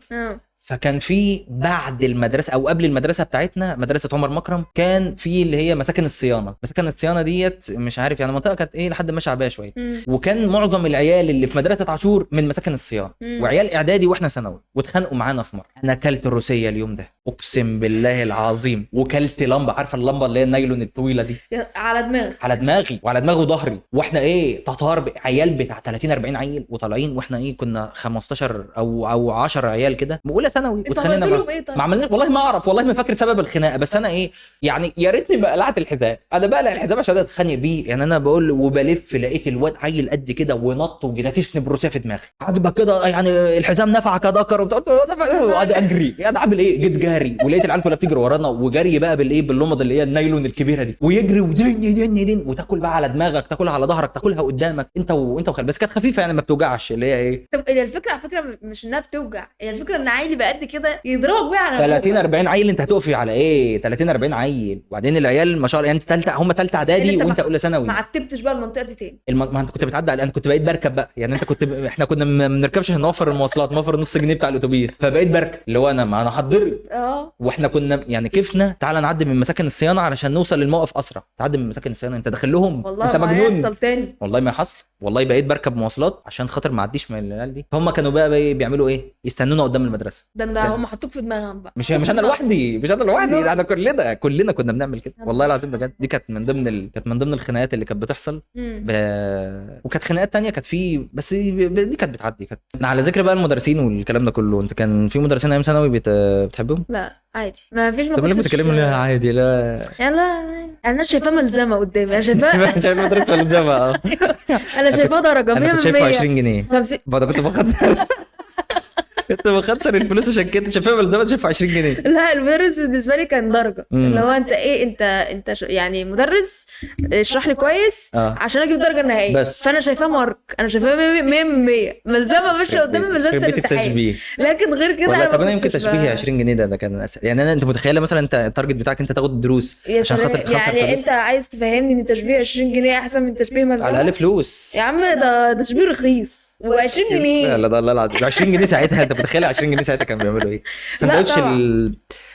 فكان في بعد المدرسه او قبل المدرسه بتاعتنا مدرسه عمر مكرم، كان في اللي هي مساكن الصيانه. مساكن الصيانه ديت مش عارف يعني منطقه كانت ايه لحد ما شعبيه شويه. وكان معظم العيال اللي في مدرسه عاشور من مساكن الصيانه، وعيال اعدادي واحنا ثانوي، واتخانقوا معانا في مره. انا كلت الروسيه اليوم ده اقسم بالله العظيم، وكلت لمبه، عارفه اللمبه اللي هي النايلون الطويله دي، على دماغي وعلى دماغي وظهري. واحنا ايه تطار عيال بتاع 30 40 عيل وطالعين، واحنا ايه كنا 15 او 10 عيال كده اولى ثانوي. واتخانقنا ما عملناش والله ما اعرف، والله ما فاكر سبب الخناقه. بس انا ايه يعني، يا ريتني بقى قلعت الحزام. انا بقلع الحزام عشان اتخانق بيه. يعني انا بقول وبلف لقيت الواد عيل قد كده ونط وجلاتشني بروسيه في دماغي. عاجبك كده يعني الحزام نفعك يا دكر وقعد اجري. انا عامل ايه، جيت جاري ولقيت العيال كلها بتجري ورانا، وجري بقى بالايه باللمض اللي هي النايلون الكبيره دي، ويجري ودين وتاكل بقى على دماغك، تاكلها على ظهرك، تاكلها قدامك انت وخالد. بس كانت خفيفه يعني ما بتوجعش اللي هي ايه. طب هي الفكره على فكره مش انها بتوجع، هي الفكره ان عيل يبقى قد كده يضربك بيها على 30 40 عيل. انت هتقفي على ايه 30 40 عيل؟ وبعدين العيال ما شاء الله يعني انت ثالثه، هم ثالثه اعدادي وانت اولى ثانوي. ما عتبتش بقى المنطقه دي تاني. ما انت كنت بتعدي على، انا كنت بقيت بركب بقى. يعني انت كنت احنا كنا ما بنركبش عشان نوفر المواصلات، نوفر نص جنيه بتاع الاتوبيس، فبقيت بركب اللي هو انا هتضرب. واحنا كنا يعني كيفنا تعالى نعدي من مساكن الصيانه علشان نوصل للموقف اسرع. تعدي من مساكن الصيانه انت داخل لهم، انت مجنون. يحصل تاني والله ما حصل، والله بقيت بركب مواصلات عشان خاطر ما اعديش من العيال دي. فهم كانوا بقى بيعملوا ايه، يستنونا قدام المدرسه. ده هم حطوك في دماغهم بقى. مش انا لوحدي، احنا كلنا كنا بنعمل كده والله العظيم بجد. دي كانت من ضمن كانت من ضمن الخناقات اللي كانت بتحصل. وكانت خناقات تانية كانت في، بس دي كانت بتعدي. كانت على ذكر بقى المدرسين والكلام ده كله، انت كان في مدرسين ايام ثانوي بتحبهم؟ لا عادي، ما فيش. ما كنتش بتتكلم ليه عادي؟ لا لا انا شايفاه ملزمه قدامي. انا شايفاه شايف مدرسه ملزمه. انا شايفاه درجه 100 انا كنت شايفه 20 جنيه بعد كنت كنت بخسر الفلوس عشان كده شايفها ملزمه، شايفها 20 جنيه. لا المدرس بالنسبه لي كان درجه. اللي هو انت ايه، انت يعني مدرس اشرح لي كويس عشان اجيب درجه نهائيه. فانا شايفاه مارك، انا شايفاه 100 من 100 ملزمه ماشيه قدامي ملزمه الامتحان. لكن غير كده طب انا يمكن تشبيهي 20 جنيه ده كان اسهل. يعني انت متخيله مثلا انت التارجت بتاعك انت تاخد دروس عشان خاطر تخسر يعني فلوس. انت عايز تفهمني ان تشبيه 20 جنيه احسن من تشبيه ملزمه؟ على الاقل فلوس يا عم، ده تشبيه رخيص و20 جنيه. لا ده الله العظيم 20 جنيه ساعتها. انت متخيل 20 جنيه ساعتها كانوا بيعملوا ايه؟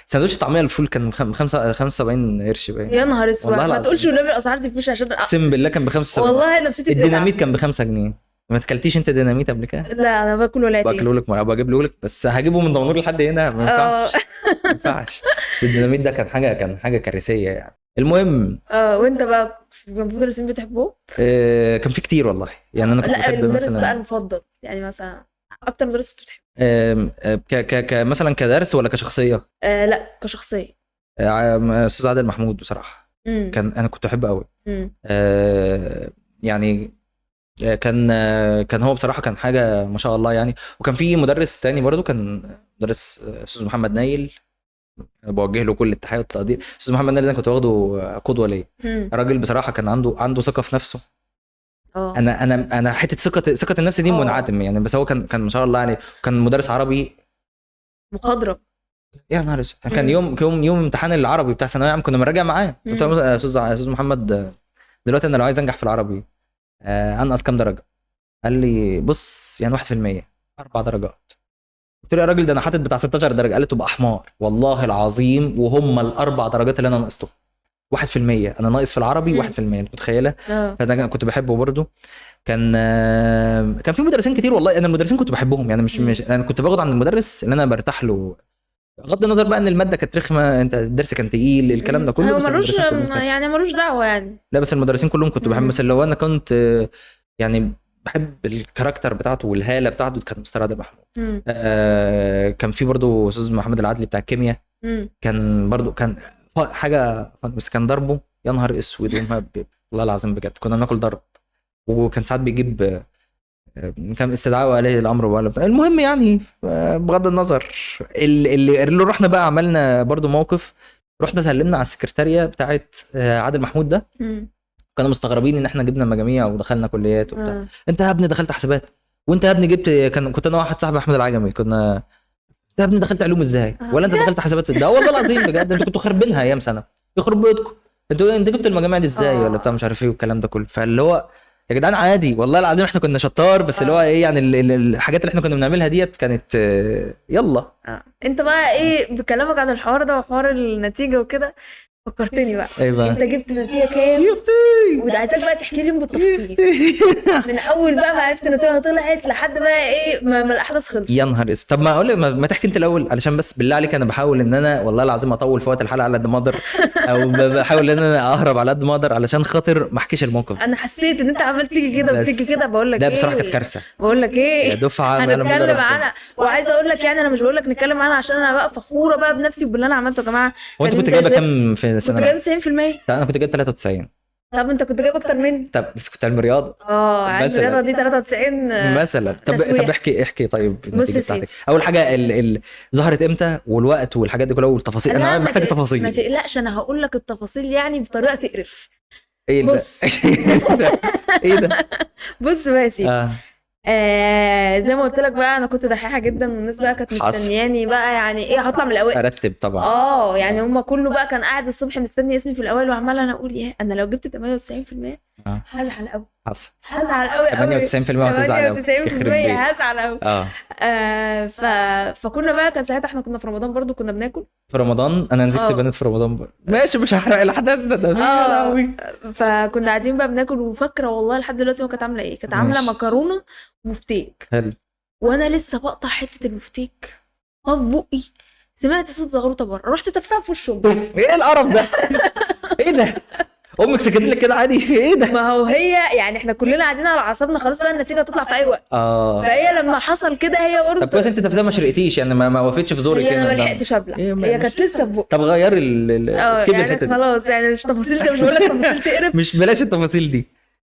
سندوتش الطعميه الفول كان 75 قرش باين. يا نهار اسود، ما تقولش والنبي الاسعار دي فلوس عشان اقسم بالله كان ب 75. والله نفسيتي بتتعب. الديناميت كان ب 5 جنيه. ما تكلتيش انت ديناميت قبل كده؟ لا انا باكل ولا باكله لك، بجيب له لك، بس هجيبه من دمنهور لحد هنا ما ينفعش. ما ينفعش. الديناميت ده كان حاجه كارثيه يعني. المهم وانت بقى كان في مدرسين بتحبوه؟ كان في كتير والله. يعني انا كنت بحب المدرس مثلا بقى المفضل، يعني مثلا اكتر مدرس كنت بتحبه مثلا كدرس ولا كشخصيه؟ لا كشخصيه. استاذ عادل محمود بصراحه. انا كنت احبه قوي. يعني كان هو بصراحه كان حاجه ما شاء الله يعني. وكان في مدرس تاني برضو، كان مدرس استاذ محمد نايل، بوجه له كل التحيه والتقدير. استاذ محمد نايل ده كنت واخده قدوه ليا. راجل بصراحه كان عنده ثقه في نفسه. انا حته ثقه النفس دي منعدم يعني. بس هو كان ما شاء الله يعني. كان مدرس عربي مخضرم. يا نهار اسود. كان يوم امتحان العربي بتاع ثانويه عام كنا بنراجع معاه. قلت له يا استاذ محمد، دلوقتي انا لو عايز انجح في العربي انقص كام درجه؟ قال لي بص يعني 1%، 4 درجات. قلت له يا راجل ده انا حاطط بتاع 16 درجه. قال لي تبقى حمار والله العظيم، وهم الاربع درجات اللي انا ناقصته 1%. انا ناقص في العربي 1%. انت متخيله؟ فده كنت بحبه برضو. كان في مدرسين كتير والله. انا المدرسين كنت بحبهم يعني. مش انا كنت باخد عن المدرس اللي انا برتاح له، بغض النظر بقى ان الماده كانت رخمه، انت الدرس كان تقيل، الكلام ده كله. بس ملوش دعوه يعني. لا بس المدرسين كلهم كنت بحب. بس لو انا كنت يعني بحب الكاركتر بتاعته والهاله بتاعته، كانت مستر عادل محمود. كان في برضو استاذ محمد العدلي بتاع الكيمياء. كان برضو كان حاجه، بس كان ضربه يا نهار اسود ومهبب والله العظيم بجد. كنا بناكل ضرب. وكان ساعات بيجيب كان استدعاء ولي الامر ولا بتاع. المهم يعني بغض النظر اللي رحنا بقى عملنا برضو موقف. رحنا سلمنا على السكرتاريه بتاعت عادل محمود ده. كانوا مستغربين ان احنا جبنا مجاميع ودخلنا كليات وبتاع. انت يا ابني دخلت حسابات، وانت يا ابني جبت كنت انا واحد صاحبي احمد العجمي، كنا انت يا ابني دخلت علوم ازاي؟ ولا انت دخلت حسابات؟ ده والله العظيم بجد انتوا كنتوا خربينها ايام سنه، يخرب بيتكم انت جبت المجاميع دي ازاي ولا بتاع مش عارف ايه والكلام ده كله. فاللي هو يا جدعان عادي والله العظيم احنا كنا شطار، بس اللي هو ايه يعني الحاجات اللي احنا كنا بنعملها ديت كانت يلا. انت بقى ايه بكلامك عن الحوار ده وحوار النتيجه وكده فكرتني بقى. ايه بقى؟ انت جبت نتيجه كام؟ وده عايزاك بقى تحكي لي بالتفصيل من اول بقى ما عرفت النتيجه طلعت لحد بقى ايه ما الاحداث خلصت. يا نهار اسود. طب ما اقول لك ما تحكي انت الاول، علشان بس بالله عليك انا بحاول ان انا والله العظيم اطول في وقت الحلقه على قد ما اقدر، او بحاول ان انا اهرب على قد ما اقدر علشان خاطر ما احكيش الموقف. انا حسيت ان انت عمال تيجي كده وتيجي كده. بقول لك ده ايه بصراحه كانت كارثه. بقول لك ايه يا دفعه هنتكلم عنها. وعايزه اقول لك يعني انا مش بقول لك نتكلم عنها عشان انا بقى فخوره بقى بنفسي وباللي انا عملته يا جماعه. هو انت كنت جايبه كام في سنه؟ كنت جايبه 90%. انا كنت جايب 93. طب انت كنت جايب اكتر مني. طب بس كنت علم رياضه. علم الرياضه دي 93 مثلا. طب احكي طيب النتيجه بتاعتك. اول حاجه ظهرت امتى والوقت والحاجات دي كلها والتفاصيل. انا محتاج تفاصيل. ما تقلقش انا هقول لك التفاصيل يعني بطريقه تقرف. ايه بص ايه ده بص بقى يا سيدي. زي ما قلت لك بقى انا كنت دحيحه جدا والناس بقى كانت مستنياني بقى يعني ايه هطلع من الاوائل. ارتب طبعا. يعني هم كله بقى كان قاعد الصبح مستني اسمي في الاوائل وعمال انا اقول ايه انا لو جبت 98% هزعل قوي. هزعل قوي 98% وهتزعل قوي. 98% هزعل قوي. فكنا بقى كان ساعتها احنا كنا في رمضان برضو كنا بناكل في رمضان. انا نزلت بنات في رمضان برضو. ماشي مش هحرق الاحداث ده قوي. فكنا قاعدين بقى بناكل وفاكره والله لحد دلوقتي ما كانت عامله ايه. كانت عامله مكرونه ومفتيك. حلو. وانا لسه بقطع حته المفتيك طب بقي سمعت صوت زغروطه بره رحت تفاها في وشه. ايه القرف ده؟ ايه ده؟ امك سكتت لك كده عادي؟ ايه ده؟ ما هو هي يعني احنا كلنا قاعدين على اعصابنا خلاص بقى النتيجه هتطلع في اي وقت. فهي لما حصل كده هي برضه. طب كويس انت تفهم ما شرقتيش يعني ما وقفتش في زورك كده. انا ما لحقتش ابلع. هي كانت لسه في بقى. طب غيري السكيب يعني خلاص يعني مش تفاصيل دي مش بقول لك تفاصيل تقرف. مش بلاش التفاصيل دي.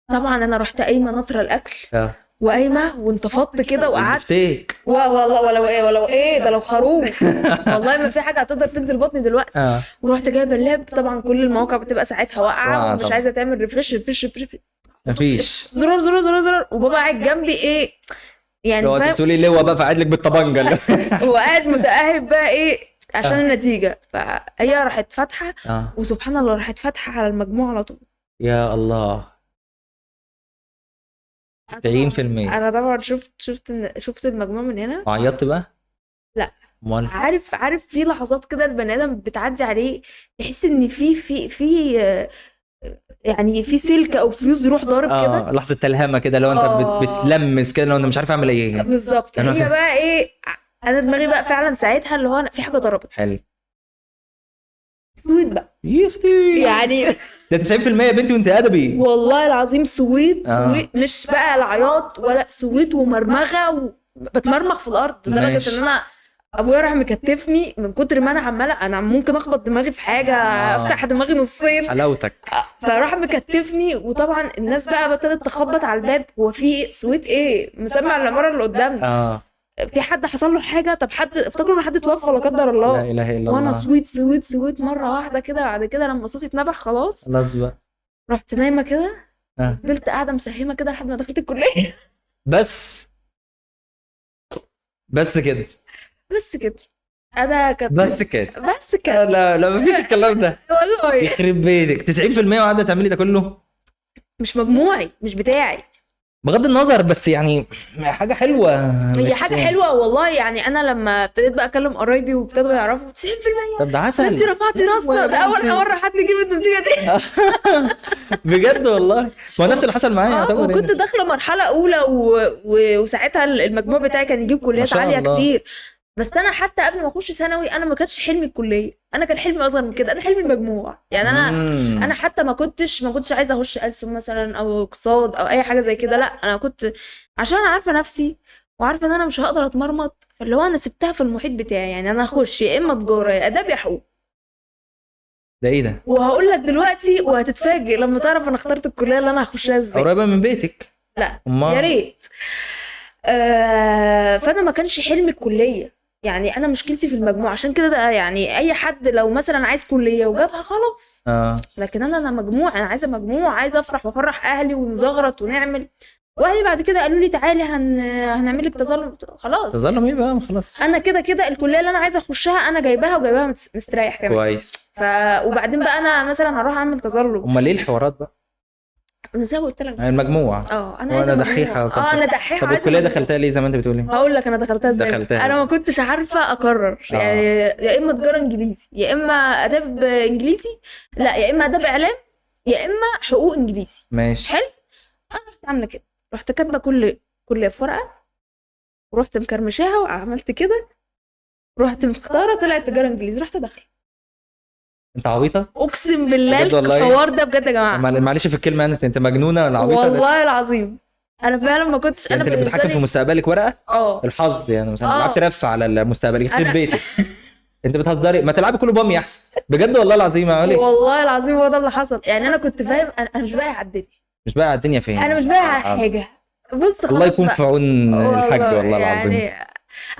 طبعا انا رحت قايمه نطره الاكل وقايمه وانتفضت كده وقعدت والله ولا ايه ده لو خروف والله ما في حاجه هتقدر تنزل بطني دلوقتي. ورحت جايبه اللاب. طبعا كل المواقع بتبقى ساعتها واقعه ومش عايزه تعمل ريفرش مفيش زرار وبابا قاعد جنبي ايه يعني لو انت بتقولي ليه هو بقى قاعد لك بالطبنجه هو قاعد متاهب بقى ايه عشان النتيجه. فهي راحت فاتحه وسبحان الله راحت فاتحه على المجموع على طول. يا الله 90%. انا طبعا شفت المجموع من هنا. عيطت بقى؟ لا عارف في لحظات كده البني ادم بتعدي عليه تحس ان في يعني في سلك او فيوز يروح ضارب كده. لحظه تلهمه كده لو انت بتلمس كده لو انت مش عارف اعمل ايه بالظبط. هي بقى ايه انا دماغي بقى فعلا ساعتها اللي هو في حاجه ضربت. حلو. سويت بقى يا اختي يعني ده 90% يا بنتي وانت ادبي والله العظيم. سويت مش بقى العياط ولا سويت ومرمغه بتمرمغ في الارض لدرجه ان انا ابويا راح مكتفني من كتر ما انا عماله انا ممكن اخبط دماغي في حاجه افتح دماغي نصين حلاوتك. فراح مكتفني وطبعا الناس بقى ابتدت تخبط على الباب. هو في سويت ايه مسمع العماره اللي قدامنا في حد حصل له حاجه. طب حد افتكروا ان حد توفى لا قدر الله. لا اله الا الله. وانا سويت مره واحده كده. بعد كده لما صوتي اتنبح خلاص بقى رحت نايمه كده. فضلت قاعده مسهمه كده لحد ما دخلت الكليه. بس كده انا كنت بس كده لا مفيش الكلام ده والله يخرب بيتك. 90% وقاعده تعملي ده كله مش مجموعي مش بتاعي بغض النظر بس يعني حاجه حلوه. هي حاجه حلوه والله. يعني انا لما ابتديت بقى اكلم قرايبي وابتدوا يعرفوا 90%. طب ده عسل. انت رفعتي راسنا ده اول مره حد يجيب النتيجه دي بجد والله. ما نفس اللي حصل معايا. وكنت داخله مرحله اولى وساعتها المجموع بتاعي كان يجيب كليات عاليه كتير. بس انا حتى قبل ما اخش ثانوي انا ما كانش حلمي الكليه. انا كان حلمي اصغر من كده. انا حلمي المجموع. يعني انا حتى ما كنتش عايزه اخش ألسن مثلا او اقتصاد او اي حاجه زي كده. لا انا كنت عشان عارفه نفسي وعارفه ان انا مش هقدر اتمرمط. فاللي هو انا سبتها في المحيط بتاعي. يعني انا اخش يا اما تجاره يا اداب يا حقوق. ده ايه ده؟ وهقول لك دلوقتي وهتتفاجئ لما تعرف انا اخترت الكليه اللي انا هخشها ازاي. قريبه من بيتك؟ لا يا ريت. فانا ما كانش حلمي الكليه، يعني انا مشكلتي في المجموع، عشان كده ده يعني اي حد لو مثلا عايز كليه وجابها خلاص. لكن انا مجموع، انا عايزه مجموع، عايزه افرح وافرح اهلي ونزغرط ونعمل. واهلي بعد كده قالوا لي تعالي هنعمل لك تظلم. خلاص تظلم ايه بقى؟ خلاص انا كده كده الكليه اللي انا عايزه اخشها انا جايباها وجايباها مستريح كمان. كويس. وبعدين بقى انا مثلا هروح اعمل تظلم. امال ليه الحوارات بقى؟ زي ما قلت لك المجموع. انا عايزه دحيحه. انا دحيحه. طب الكليه دخلتها ليه زي ما انت بتقولي؟ هقول لك انا دخلتها ازاي. انا ما كنتش عارفه اقرر يعني يا اما تجاره انجليزي يا اما اداب انجليزي، لا يا اما اداب اعلام يا اما حقوق انجليزي. ماشي حلو. انا رحت عامله كده، رحت كاتبه كل في ورقه ورحت مكرمشاها وعملت كده، رحت مختاره طلعت تجاره انجليزي، رحت داخله. انت عبيطه؟ اقسم بالله الحوار ده بجد يا جماعه. معلش في الكلمه، انت مجنونه ولا عبيطه؟ والله العظيم انا فعلا ما كنتش. يعني انا انت اللي بتحكم في مستقبلك ورقه؟ الحظ يعني مثلا لعبت ترفع على المستقبل يخرب بيتك. انت بتهزري؟ ما تلعبي كله بامي احسن بجد والله العظيم. والله العظيم هو ده اللي حصل. يعني انا كنت فاهم انا مش باقي على الدنيا. مش باقي على الدنيا فين؟ انا مش باقي على حاجه. بص الله يكون في عون الحاج والله العظيم. يعني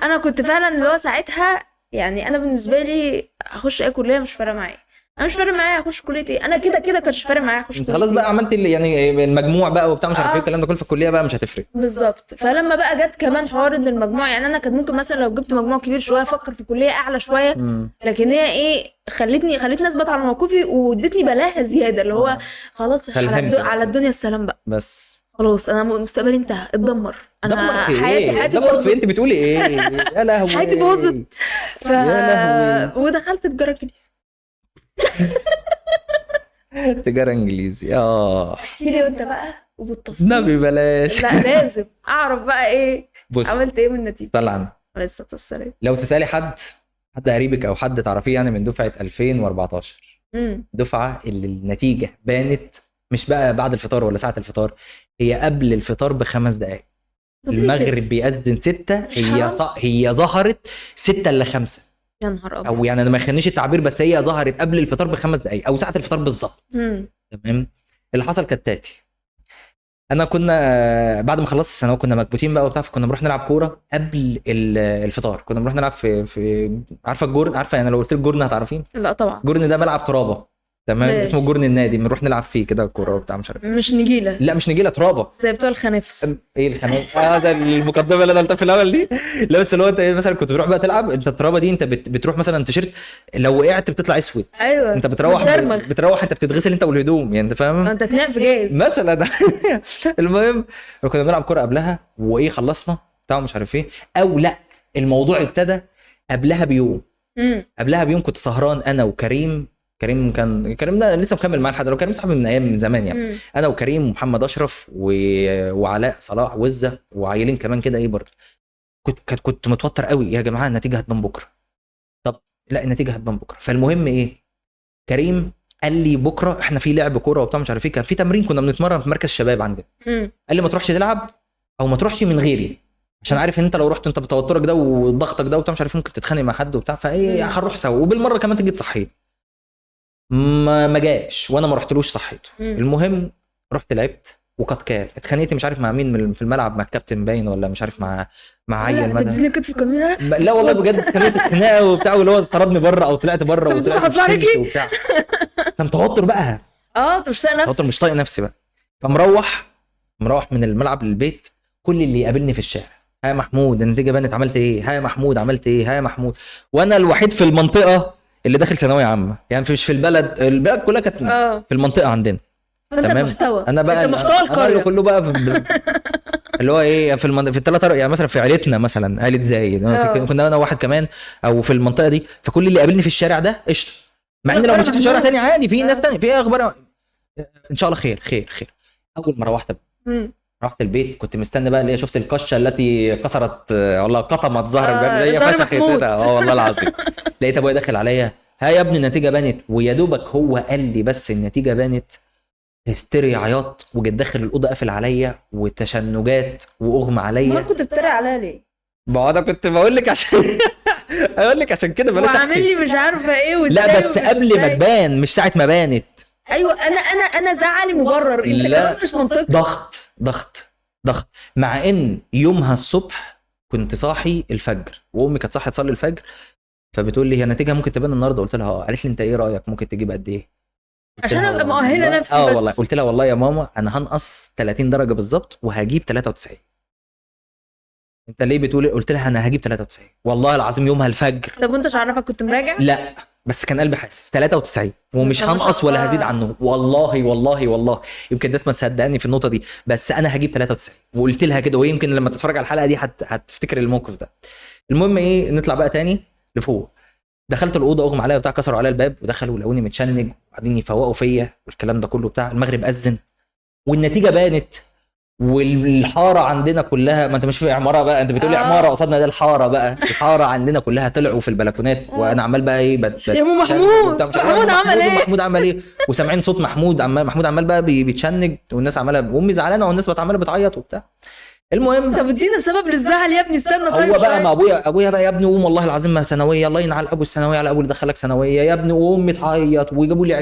انا كنت فعلا اللي هو ساعتها، يعني انا بالنسبه لي اخش اي كليه مش فارقه معايا. انا مش فارق معايا اخش كليه ايه، انا كده كانش فارق معايا اخش كليه. خلاص بقى عملت يعني المجموع بقى وبتاع مش عارف ايه الكلام ده كله في الكليه بقى مش هتفرق بالظبط. فلما بقى جت كمان حوار ان المجموع، يعني انا كان ممكن مثلا لو جبت مجموع كبير شويه افكر في كليه اعلى شويه، لكن هي ايه خلتني اثبت على موقفي وادتني بلاها زياده اللي هو خلاص على الدنيا السلام بقى. بس خلاص انا مستقبلي انتهى، اتدمر. انا حياتي باظت. انت بتقولي ايه؟ يا لهوي حياتي باظت. ودخلت تجاره انجليزي. تجاره انجليزي. احكي لي انت بقى وبالتفصيل. نبي بلاش. لا لازم اعرف بقى ايه عملت ايه من النتيجه. طلعنا عليه الصلاه والسلام. لو تسالي حد قريبك او حد تعرفيه يعني من دفعه 2014، دفعه اللي النتيجه بانت مش بقى بعد الفطار ولا ساعه الفطار، هي قبل الفطار ب5 دقائق. المغرب بيأذن 6، هي ظهرت 6 إلا 5. يا نهار ابيض. او يعني انا ما يخنيش التعبير، بس هي ظهرت قبل الفطار ب5 دقائق او ساعه الفطار بالظبط. تمام. اللي حصل كالتالي، انا كنا بعد ما خلصت الثانويه كنا مكبوتين بقى وبتاع، فكنا بنروح نلعب كوره قبل الفطار. كنا بنروح نلعب في عارفه الجورن؟ عارفه يعني لو قلت لك جورن هتعرفين؟ لا طبعا. جورن ده ملعب ترابه. تمام. اسمه جورن النادي، بنروح نلعب فيه كده كوره وبتاع مش عارف. مش نجيله؟ لا مش نجيله، ترابه زي بتوع الخنافس. ايه الخنافس؟ ده المقدمه اللي انا قلتها في الاول دي. لا بس اللي هو انت مثلا كنت بتروح بقى تلعب انت الترابه دي، انت بتروح مثلا تيشيرت لو وقعت بتطلع اسود. ايوه. انت بتروح انت بتتغسل انت والهدوم، يعني انت فاهم؟ انت تنام في جاز مثلا. المهم كنا بنلعب كوره قبلها وايه خلصنا بتاع مش عارف ايه، او لا الموضوع ابتدى قبلها بيوم. قبلها بيوم كنت سهران انا وكريم. كريم ده لسه مكمل معايا لحد دلوقتي، كريم صاحبي من ايام من زمان يعني. انا وكريم ومحمد اشرف وعلاء صلاح وزه وعيلين كمان كده ايه برضه. كنت متوتر قوي يا جماعه، النتيجه هتبان بكره. طب لا النتيجه هتبان بكره. فالمهم ايه، كريم قال لي بكره احنا في لعب كوره وبتاع مش عارف ايه، كان في تمرين كنا بنتمرن في مركز شباب عندنا. قال لي ما تروحش تلعب او ما تروحش من غيري، عشان عارف ان انت لو رحت انت بتوترك ده وضغطك ده وبتاع مش عارف ممكن تتخانق مع حد وبتاع، فايه هنروح سوا وبالمره كمان تيجي تصحيني. ما جاش وانا ما رحتلوش صحيته. المهم رحت لعبت وقد كان اتخانقت مش عارف مع مين في الملعب، مع الكابتن باين ولا مش عارف مع عيل مدى. كنت في القانون. لا والله بجد اتخانقت خناقه وبتاع، واللي هو طردني بره او طلعت بره وطلعت وبتاع. كان توتر بقى. انت مش طايق نفسك. توتر مش طايق نفسي بقى. فمروح من الملعب للبيت، كل اللي يقابلني في الشارع ها يا محمود النتيجه بانت عملت ايه، ها يا محمود عملت ايه، ها يا محمود. وانا الوحيد في المنطقه اللي داخل ثانويه عامه، يعني مش في البلد كلها كانت في المنطقه عندنا. تمام. محتوى. انا بقى انت محتوى القريه كله بقى اللي هو ايه في الثلاث يعني مثلا في عيلتنا مثلا عيله زايد كنا انا واحد كمان او في المنطقه دي، فكل اللي قابلني في الشارع ده قشطه، مع ان لو مشيت في شارع تاني عادي في ناس تاني في اخبار ان شاء الله خير خير خير. اول ما رحت البيت كنت مستني بقى اللي هي شفت القشه التي كسرت والله قطمت ظهر الباب اللي هي فشخت كده. والله العظيم لقيت ابويا داخل عليا، ها يا ابني النتيجه بانت. ويا دوبك هو قال لي بس النتيجه بانت، هستيري عياط وجيت داخل الاوضه قافل عليا وتشنجات واغمى عليا. ما كنت بتريق عليا ليه؟ ما انا كنت بقول لك عشان اقول لك عشان كده بلاش احكي. وعامل لي مش عارفه ايه وازاي. لا بس قبل ما تبان مش ساعه ما بانت. ايوه انا زعلي مبرر، انت كمان مش منطقي. ضغط ضغط. مع ان يومها الصبح كنت صاحي الفجر، وامي كانت صاحيه تصلي الفجر، فبتقول لي هي النتيجه ممكن تبان النهارده. قلت لها اه. قالت لي انت ايه رايك ممكن تجيب قد ايه؟ قلت عشان لها ابقى مؤهله والله نفسي بس. والله قلت لها والله يا ماما انا هنقص 30 درجه بالظبط وهجيب 93. انت ليه بتقول؟ قلت لها انا هجيب 93 والله العظيم يومها الفجر. طب وانت مش عارفه كنت مراجع؟ لا بس كان قلبي حاسس 93 ومش طب ما شاء هنقص ولا الله. هزيد عنه، والله يمكن الناس ما تصدقني في النقطه دي، بس انا هجيب 93 وقلت لها كده، ويمكن لما تتفرج على الحلقه دي هتفتكر الموقف ده. المهم ايه، نطلع بقى تاني لفوق. دخلت الاوضه اغمى عليا وبتاع، كسروا عليا الباب ودخلوا لقوني متشنج وبعدين يفوقوا فيا والكلام ده كله بتاع. المغرب اذن والنتيجه بانت، والحاره عندنا كلها، ما انت مش في عماره بقى، انت بتقولي عماره قصادنا، ده الحاره بقى. الحاره عندنا كلها طلعوا في البلكونات وانا عمال بقى ايه يا ام محمود، محمود عمل ايه؟ محمود عمل ايه؟ وسامعين صوت محمود عمال بقى بيتشنج، والناس عماله، وامي زعلانه والناس عماله بتعيط وبتاع. المهم طب ادينا سبب للزعل يا ابني، استنى طيب هو بقى شوية. ما ابويا بقى يا ابني قوم والله العظيم ما ثانويه، الله ينعل ابو الثانويه على ابو اللي دخلك ثانويه يا ابني، وامي تعيط ويجيبوا لي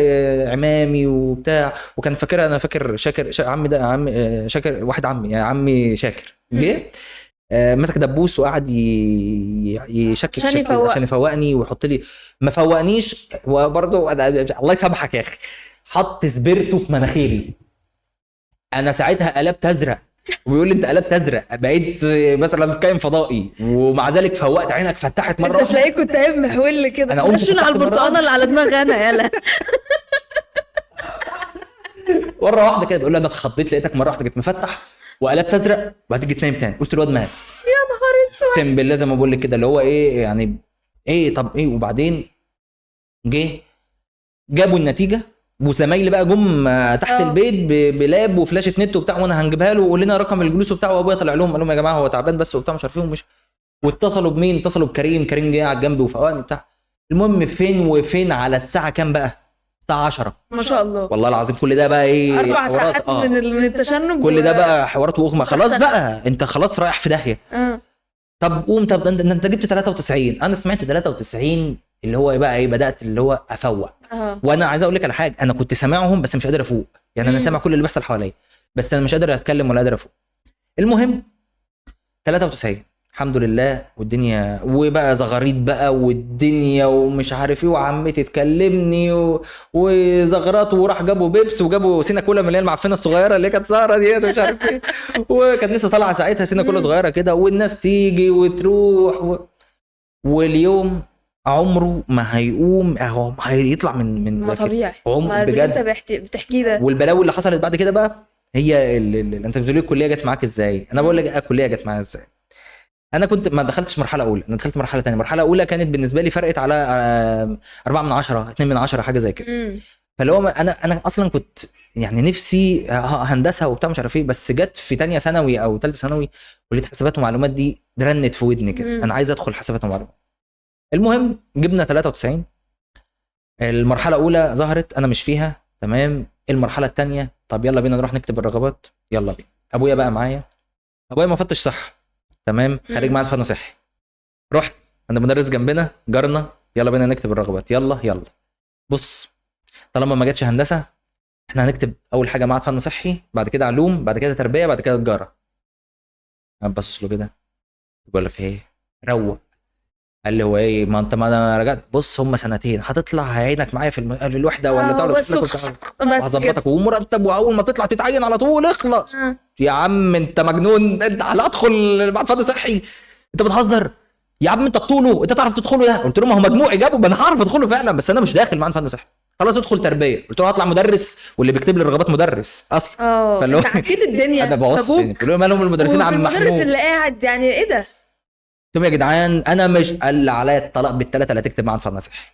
عمامي وبتاع. وكان فاكر، انا فاكر شاكر عمي ده، عم شاكر واحد عمي يعني عمي شاكر جه مسك دبوس وقعد يشكك عشان يفوقني ويحط لي، ما فوقنيش وبرضه الله يسامحك يا اخي، حط سبيرتو في مناخيري. انا ساعتها قلبت ازرق، وبيقول لي انت قلبت ازرق بقيت مثلا كائن فضائي، ومع ذلك فوقت عينك فتحت مره انت تلاقيك كنت قايم محول كده، انا قمت خشوا على البرتقانه اللي على دماغي انا يلا. مره واحده كده بيقول لي انا اتخضيت لقيتك مره واحده جيت مفتح وقلبت ازرق وبعدين جيت نايم تاني. قلت الواد مات. يا نهار اسود. اقسم بالله زي ما بقول لك كده، اللي هو ايه يعني ايه، طب ايه. وبعدين جابوا النتيجه، وزمايلي بقى جم تحت البيت بلاب وفلاشه نت وبتاع، وانا هنجيبها له وقول لنا رقم الجلوس وبتاع. وابويا طلع لهم قال لهم يا جماعه هو تعبان بس وبتاع مش عارفين مش. واتصلوا بمين؟ اتصلوا بكريم جه على جنبي وفوقني بتاع. المهم فين على الساعه كام بقى؟ الساعه 10 ما شاء الله والله العظيم. كل ده بقى ايه؟ 4 ساعات من التشنج، كل ده بقى حوارات واغمى. خلاص بقى انت خلاص رايح في داهيه. طب قوم، طب انت جبت 93. انا سمعت 93 اللي هو بقى ايه، بدات اللي هو افوق. وانا عايز اقول لك على حاجه، انا كنت سامعهم بس مش قادر افوق يعني. انا سامع كل اللي بيحصل حواليا بس انا مش قادر اتكلم ولا قادر افوق. المهم 93 الحمد لله، والدنيا وبقى زغاريط بقى والدنيا ومش عارف ايه، وعمتي تكلمني وزغرات، وراح جابوا بيبس وجابوا سينا كولا من اللي هي المعفنه الصغيره اللي كانت سهره ديت ومش عارف ايه، وكانت لسه طالعه ساعتها سينا كولا صغيره كده، والناس تيجي وتروح واليوم عمره ما هيقوم، هو هيطلع من ما طبيعي بجد انت بتحكي ده. والبلاوي اللي حصلت بعد كده بقى هي اللي انت بتقولي الكليه جت معاك ازاي. انا بقول لك الكليه جت معايا ازاي. انا كنت ما دخلتش مرحله اولى، انا دخلت مرحله ثانيه. مرحله اولى كانت بالنسبه لي فرقت على 4 من 10 2 من 10 حاجه زي كده. فاللي هو انا اصلا كنت يعني نفسي هندسه وبتاع مش عارف ايه، بس جت في ثانيه ثانوي او ثالثه ثانوي كليه حسابات ومعلومات دي رنت في ودني كده، انا عايز ادخل حسابات ومعلومات. المهم جبنا 93. المرحله الاولى ظهرت انا مش فيها تمام. المرحله الثانيه طب يلا بينا نروح نكتب الرغبات، يلا بينا. ابويا بقى معايا، ابويا ما فتش صح تمام، خارج معانا فن صحي. رحت عند مدرس جنبنا جارنا، يلا بينا نكتب الرغبات، يلا بص طالما ما جاتش هندسه احنا هنكتب اول حاجه معهد فن صحي، بعد كده علوم، بعد كده تربيه، بعد كده تجاره. انا بص له كده بقول لك ايه، روق. قال لي هو ايه، ما انت ما انا رجعت بص هم سنتين هتطلع هيعينك معايا في الوحده ولا تعرف بس هظبطك ومرتب، واول ما تطلع تتعين على طول اخلص. يا عم انت مجنون، انت على ادخل معهد فن صحي انت بتهزر يا عم، انت بطوله انت تعرف تدخله ده؟ قلت له ما هو مجموعي جابه، ما انا هعرف ادخله فعلا بس انا مش داخل معهد فن صحي. خلاص ادخل تربيه. قلت له هطلع مدرس واللي بيكتب لي الرغبات مدرس اصلا. فاللي هو حكيت الدنيا انا بوظت. قلت له مالهم المدرسين عم محمود، المدرس اللي قاعد يعني ايه ده؟ قلت لهم يا جدعان انا مش قال عليا الطلاق بالثلاثه اللي هتكتب معهد فن صحي.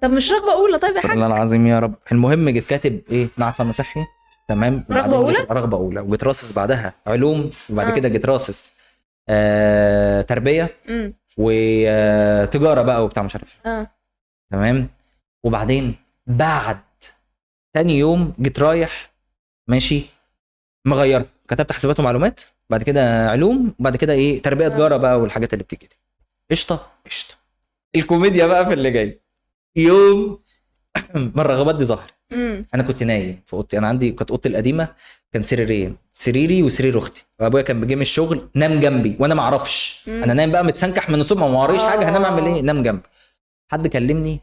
طب مش رغبه اولى طيب يا حاج؟ والله العظيم يا رب. المهم جيت كاتب ايه معهد فن صحي تمام، رغبه اولى، رغبه اولى، وجيت راصص بعدها علوم، وبعد كده جيت راصص تربيه وتجاره بقى وبتاع مش عارف تمام. وبعدين بعد تاني يوم جيت رايح ماشي مغير، كتبت حسابات ومعلومات، بعد كده علوم، بعد كده ايه تربيه تجاره بقى والحاجات اللي بتيجي دي. قشطه. الكوميديا بقى في اللي جاي. يوم مره الرغبات دي ظهرت. امم انا كنت نايم في اوضتي، انا عندي كانت اوضتي القديمه كان سريرين، سريري وسرير اختي، وابويا كان بيجي من الشغل نام جنبي وانا ما اعرفش، انا نايم بقى متسنكح من الصبح ما وريش حاجه، هنام اعمل ايه؟ نام جنبي. حد كلمني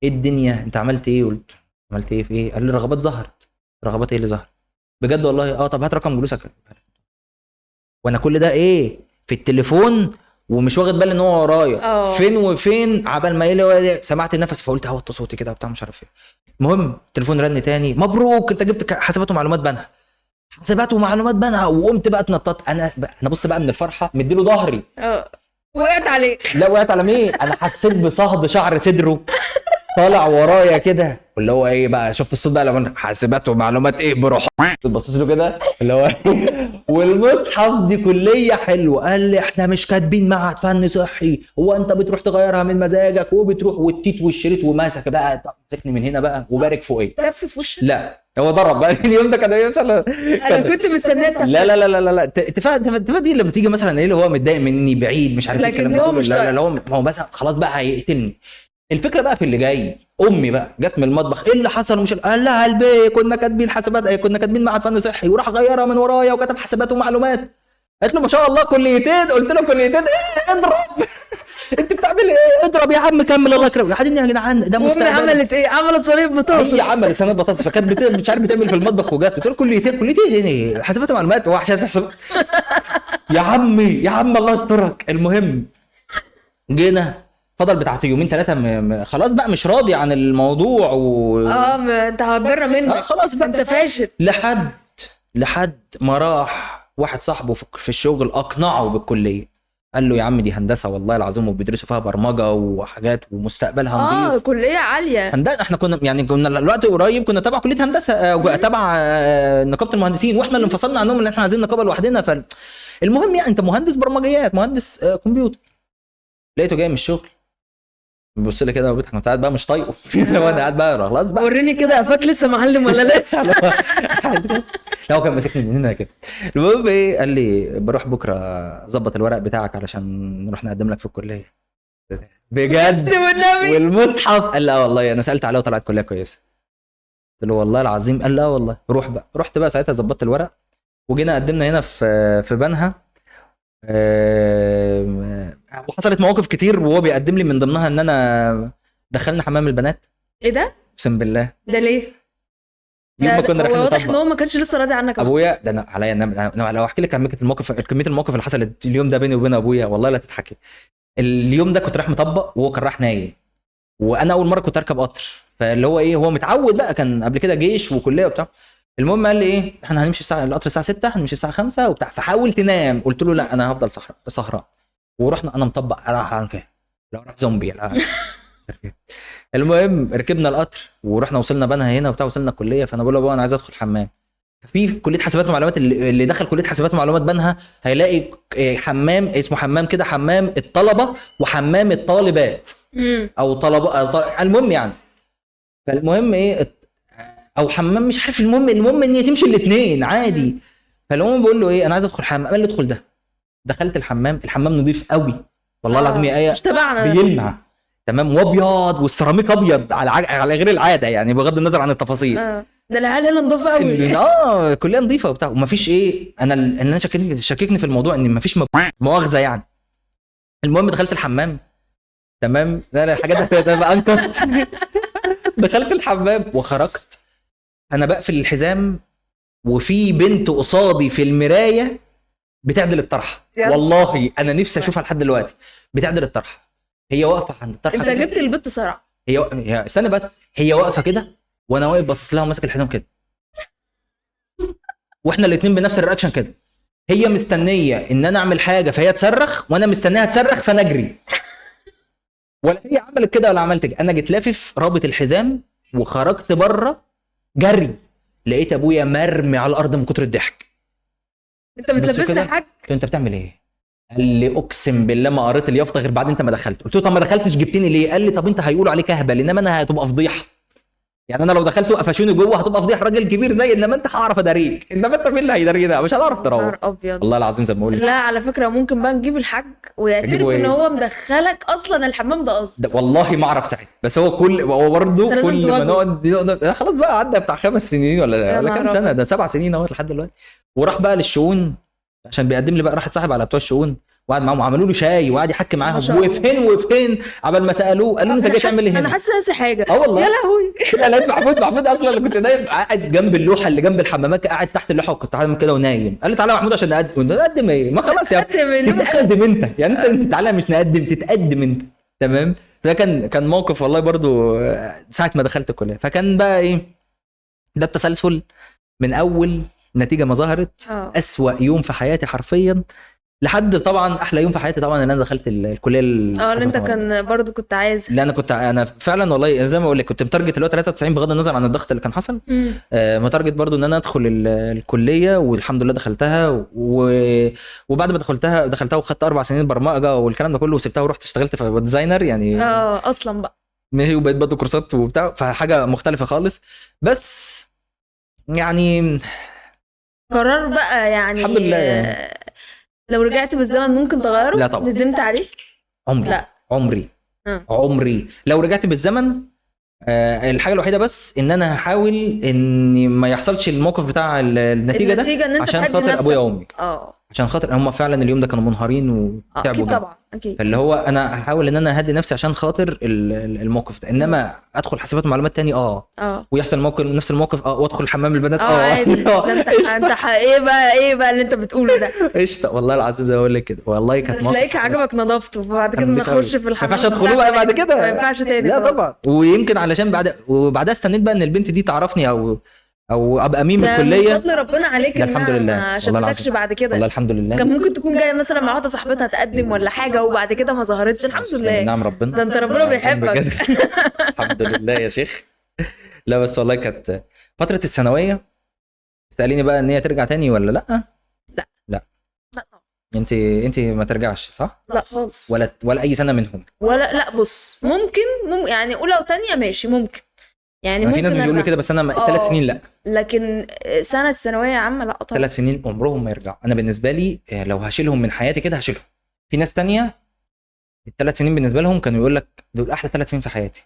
ايه الدنيا انت عملت ايه؟ قلت عملت ايه في ايه؟ قال لي الرغبات ظهرت. رغبات ايه اللي ظهرت؟ بجد والله؟ طب هات رقم جلوسك. وانا كل ده ايه في التليفون ومش واخد بالي ان هو ورايا، فين وفين عبال ما يلي سمعت النفس، فقلت هوطي صوتي كده وبتاع مش عارف ايه. المهم التليفون رن تاني، مبروك انت جبت حاسبات ومعلومات بنها. حاسبات ومعلومات بنها. وقمت بقى اتنططت، انا بص بقى من الفرحه مديله ظهري. وقعت عليه. لا وقعت على مين؟ انا حسيت بصهد شعر صدره طالع ورايا كده، واللي هو ايه بقى، شفت الصوت بقى لما حاسبات ومعلومات ايه بروح بصيت له كده اللي هو والمصحف دي كليه حلوه. قال لي احنا مش كاتبين معهد فن صحي، هو انت بتروح تغيرها من مزاجك وبتروح والتيت والشريط وماسك بقى مسكني من هنا بقى وبارك فوق ايه. لف في وشك؟ لا هو ضرب بقى اليوم ده كان ايه مثلا. انا كنت مستنيه. لا لا لا لا لا اتفاق دي لما تيجي مثلا ايه اللي هو متضايق مني بعيد مش عارف ايه الكلام ده. لا لا هو بس خلاص بقى هيقتلني. الفكره بقى في اللي جاي، امي بقى جت من المطبخ، ايه اللي حصل؟ مش قال لها البيه كنا كاتبين حسابات، كنا كاتبين معهد فن صحي، وراح غيرها من ورايا وكتب حسابات ومعلومات. قالت له ما شاء الله كليتين. قلت له كليتين ايه؟ اضرب انت بتعمل ايه؟ اضرب يا عم كمل الله يكرمك يا حدين يا جدعان ده مستقبل. عملت ايه؟ عملت صينيه بطاطس. هي عملت صينيه بطاطس فكانت مش عارف بتعمل في المطبخ وجات. قلت له كليتين ايه؟ حسابات ومعلومات وعشان تحسب يا عم الله يسترك. المهم جينا فضل بتاعت يومين ثلاثه خلاص بقى مش راضي عن الموضوع انت هتبرر منك. خلاص بقى انت فاشل. لحد ما راح واحد صاحبه في الشغل اقنعه بالكليه. قال له يا عم دي هندسه والله العظيم وبيدرسوا فيها برمجه وحاجات ومستقبلها نظيف. كليه عاليه. احنا كنا الوقت قريب كنا تبع كليه هندسه تبع نقابه المهندسين، واحنا اللي انفصلنا عنهم ان احنا عايزين نقابه لوحدنا. المهم يعني انت مهندس برمجيات مهندس كمبيوتر. لقيته جاي من الشغل بيبص لي كده وبيضحك، كنت قاعد بقى مش طايقه لو انا قاعد بقى خلاص بقى وريني كده قفاك لسه معلم ولا لسه. لا هو كان ماسكني من هنا كده. المهم ايه، قال لي بروح بكره اظبط الورق بتاعك علشان نروح نقدم لك في الكليه. بجد والنبي والمصحف؟ قال لا والله انا سالت عليه وطلعت كليه كويسه. قلت له والله العظيم؟ قال لا والله. روح بقى. رحت بقى ساعتها ظبطت الورق وجينا قدمنا هنا في بنها. وحصلت مواقف كتير وهو بيقدم لي، من ضمنها ان انا دخلنا حمام البنات. ايه ده؟ اقسم بالله. ده ليه؟ يوم ما كنا رايحين واضح ان هو ما كانش لسه راضي عنك. ابويا ده انا عليا انا لو احكي لك كميه المواقف اللي حصلت اليوم ده بيني وبين ابويا والله لا تضحكي. اليوم ده كنت رايح مطبق وهو كان رايح نايم، وانا اول مره كنت اركب قطر، فاللي هو ايه هو متعود بقى كان قبل كده جيش وكليه وبتاع. المهم قال لي ايه احنا هنمشي القطر الساعه 6 هنمشي الساعه 5 وبتاع، فحاول تنام. قلت له لا انا هفضل سهران. ورحنا انا مطبق راح كده لو راح زومبي. المهم ركبنا القطر ورحنا وصلنا بنها هنا وبتاع، وصلنا الكليه. فانا بقول له بابا انا عايز ادخل حمام. في كليه حاسبات ومعلومات، اللي دخل كليه حاسبات ومعلومات بنها هيلاقي حمام اسمه حمام كده، حمام الطلبه وحمام الطالبات او طلبه المهم يعني. فالمهم ايه او حمام مش عارف، المهم ان تمشي الاثنين عادي. فالمهم بقول له ايه انا عايز ادخل حمام. قال لي ادخل ده. دخلت الحمام نضيف قوي والله العظيم يا ايه، مش تبعنا بيلمع تمام وابيض والسيراميك ابيض على غير العاده يعني بغض النظر عن التفاصيل. ده العيال هنا نضيفه قوي. كليه نظيفه وبتاع ومفيش ايه. انا شككني في الموضوع ان مفيش مؤاخذه يعني. المهم دخلت الحمام تمام. لا الحاجات دي هتبقى انكت. دخلت الحمام وخرجت انا بقفل الحزام وفي بنت قصادي في المرايه بتعدل الطرحه. والله انا نفسي اشوفها لحد دلوقتي بتعدل الطرحه. هي واقفه عند الطرحه. انت جبت البت صرع. هي استنى بس، هي واقفه كده وانا واقف باصص لها وماسك الحزام كده، واحنا الاثنين بنفس الرياكشن كده. هي مستنيه ان انا اعمل حاجه فهي تصرخ، وانا مستنيها تصرخ فانا اجري. ولا هي عملت كده ولا عملت كده. انا جيت لافف رابط الحزام وخرجت بره جري. لقيت ابويا مرمي على الارض من كتر الضحك. انت بتلبسني يا حاج؟ انت بتعمل ايه؟ قال لي اقسم بالله ما قريت اليافطه غير بعد انت ما دخلت. قلت له طب ما دخلتش جبتني ليه؟ قال لي طب انت هيقولوا عليك اهبل انما انا هتبقى فضيحه. يعني انا لو دخلت وقفشوني جوه هتبقى فضيح، راجل كبير زي، انما انت هعرف اداريك، انما انت مين اللي هيداريك ده؟ مش هتعرف تروح. نهار ابيض. والله العظيم زي ما بقول لك. لا على فكره ممكن بقى نجيب الحاج ويعترف أجيبه ان إيه؟ هو مدخلك اصلا الحمام ده قصد. والله ما اعرف ساعتها، بس هو هو برضه أنت لازم كل ما تواجهه. نقعد خلاص بقى عدى بتاع 5 سنين ولا يا كام نهار سنه، أبيض. ده 7 سنين اهو لحد دلوقتي. وراح بقى للشؤون عشان بيقدم لي بقى، راح اتصاحب على بتوع الشؤون وقعد معاهم وعملوا له شاي وقعد يحكي ما معاهم، شاء الله. وفين عبال ما سالوه قالوا له انت جاي تعمل ايه انا هنا؟ حاسه ناسي حاجه. اه والله. يا لهوي. لا لقيت محمود اصلا اللي كنت نايم قاعد جنب اللوحه اللي جنب الحمامات، قاعد تحت اللوحه وكنت عامل كده ونايم. قال لي تعالى يا محمود عشان نقدم ايه؟ ما خلاص يا نقدم اللي انت تتقدم انت، يعني انت تعالى مش نقدم، تتقدم انت. تمام. ده كان موقف والله برضو ساعه ما دخلت الكليه. فكان بقى ايه ده التسلسل من اول نتيجه ما ظهرت، اسوأ يوم في حياتي حرفيا، لحد طبعا احلى يوم في حياتي طبعا ان انا دخلت الكليه اللي انت كان برضو كنت عايز. لا انا فعلا والله زي ما اقول لك كنت متارجت اللي هو 93 بغض النظر عن الضغط اللي كان حصل. متارجت برضو ان انا ادخل الكليه، والحمد لله دخلتها. وبعد ما دخلتها وخدت 4 سنين برمجه والكلام ده كله، وسبتها ورحت اشتغلت في ديزاينر يعني. اصلا بقى ماشي، وبقيت باخد كورسات وبتاع، فحاجه مختلفه خالص. بس يعني قرار بقى يعني الحمد لله يعني. لو رجعت بالزمن ممكن تغيره؟ لا طبعا. ندمت عليه؟ عمري. لا. عمري لو رجعت بالزمن الحاجه الوحيده بس ان انا هحاول ان ما يحصلش الموقف بتاع النتيجه ده، عشان خاطر ابويا وامي. عشان خاطر هم فعلا اليوم ده كانوا منهارين وتعبوا. اكيد طبعا اكيد. فاللي هو انا هحاول ان انا اهدي نفسي عشان خاطر الموقف ده، انما ادخل حسابات معلومات تاني ويحصل موقف نفس الموقف وادخل حمام البنات عادي. ده انت ايه بقى اللي انت بتقوله ده؟ قشطه والله العظيم زي ما بقول لك كده، والله كانت موقف تلاقيك عجبك نظافته، وبعد كده نخش في الحمام. ما ينفعش ادخلوا بقى بعد كده، ما ينفعش تاني. لا طبعا. ويمكن علشان بعدها استنيت بقى ان البنت دي تعرفني او ابقى امين من الكليه. من فضل ربنا عليك. الحمد لله. ما شفتكش بعد كده. والله الحمد لله. كان ممكن تكون جايه مثلا مع واحده صاحبتها تقدم ولا حاجه، وبعد كده ما ظهرتش. الحمد لله. نعم ربنا. ده انت ربنا بيحبك. الحمد لله يا شيخ. لا بس والله كانت فتره الثانويه. ساليني بقى ان هي ترجع تاني ولا لا؟ لا طبعا. انت ما ترجعش صح؟ لا خالص. ولا اي سنه منهم؟ ولا لا. بص ممكن يعني اولى وثانيه ماشي ممكن. يعني في ناس بيقولوا كده، بس انا 3 سنين لا. لكن سنه ثانويه عامه لا طبعا. 3 سنين عمرهم ما يرجعوا. انا بالنسبه لي لو هشيلهم من حياتي كده هشيلهم. في ناس تانية ال3 سنين بالنسبه لهم كانوا يقول لك دول احلى 3 سنين في حياتي.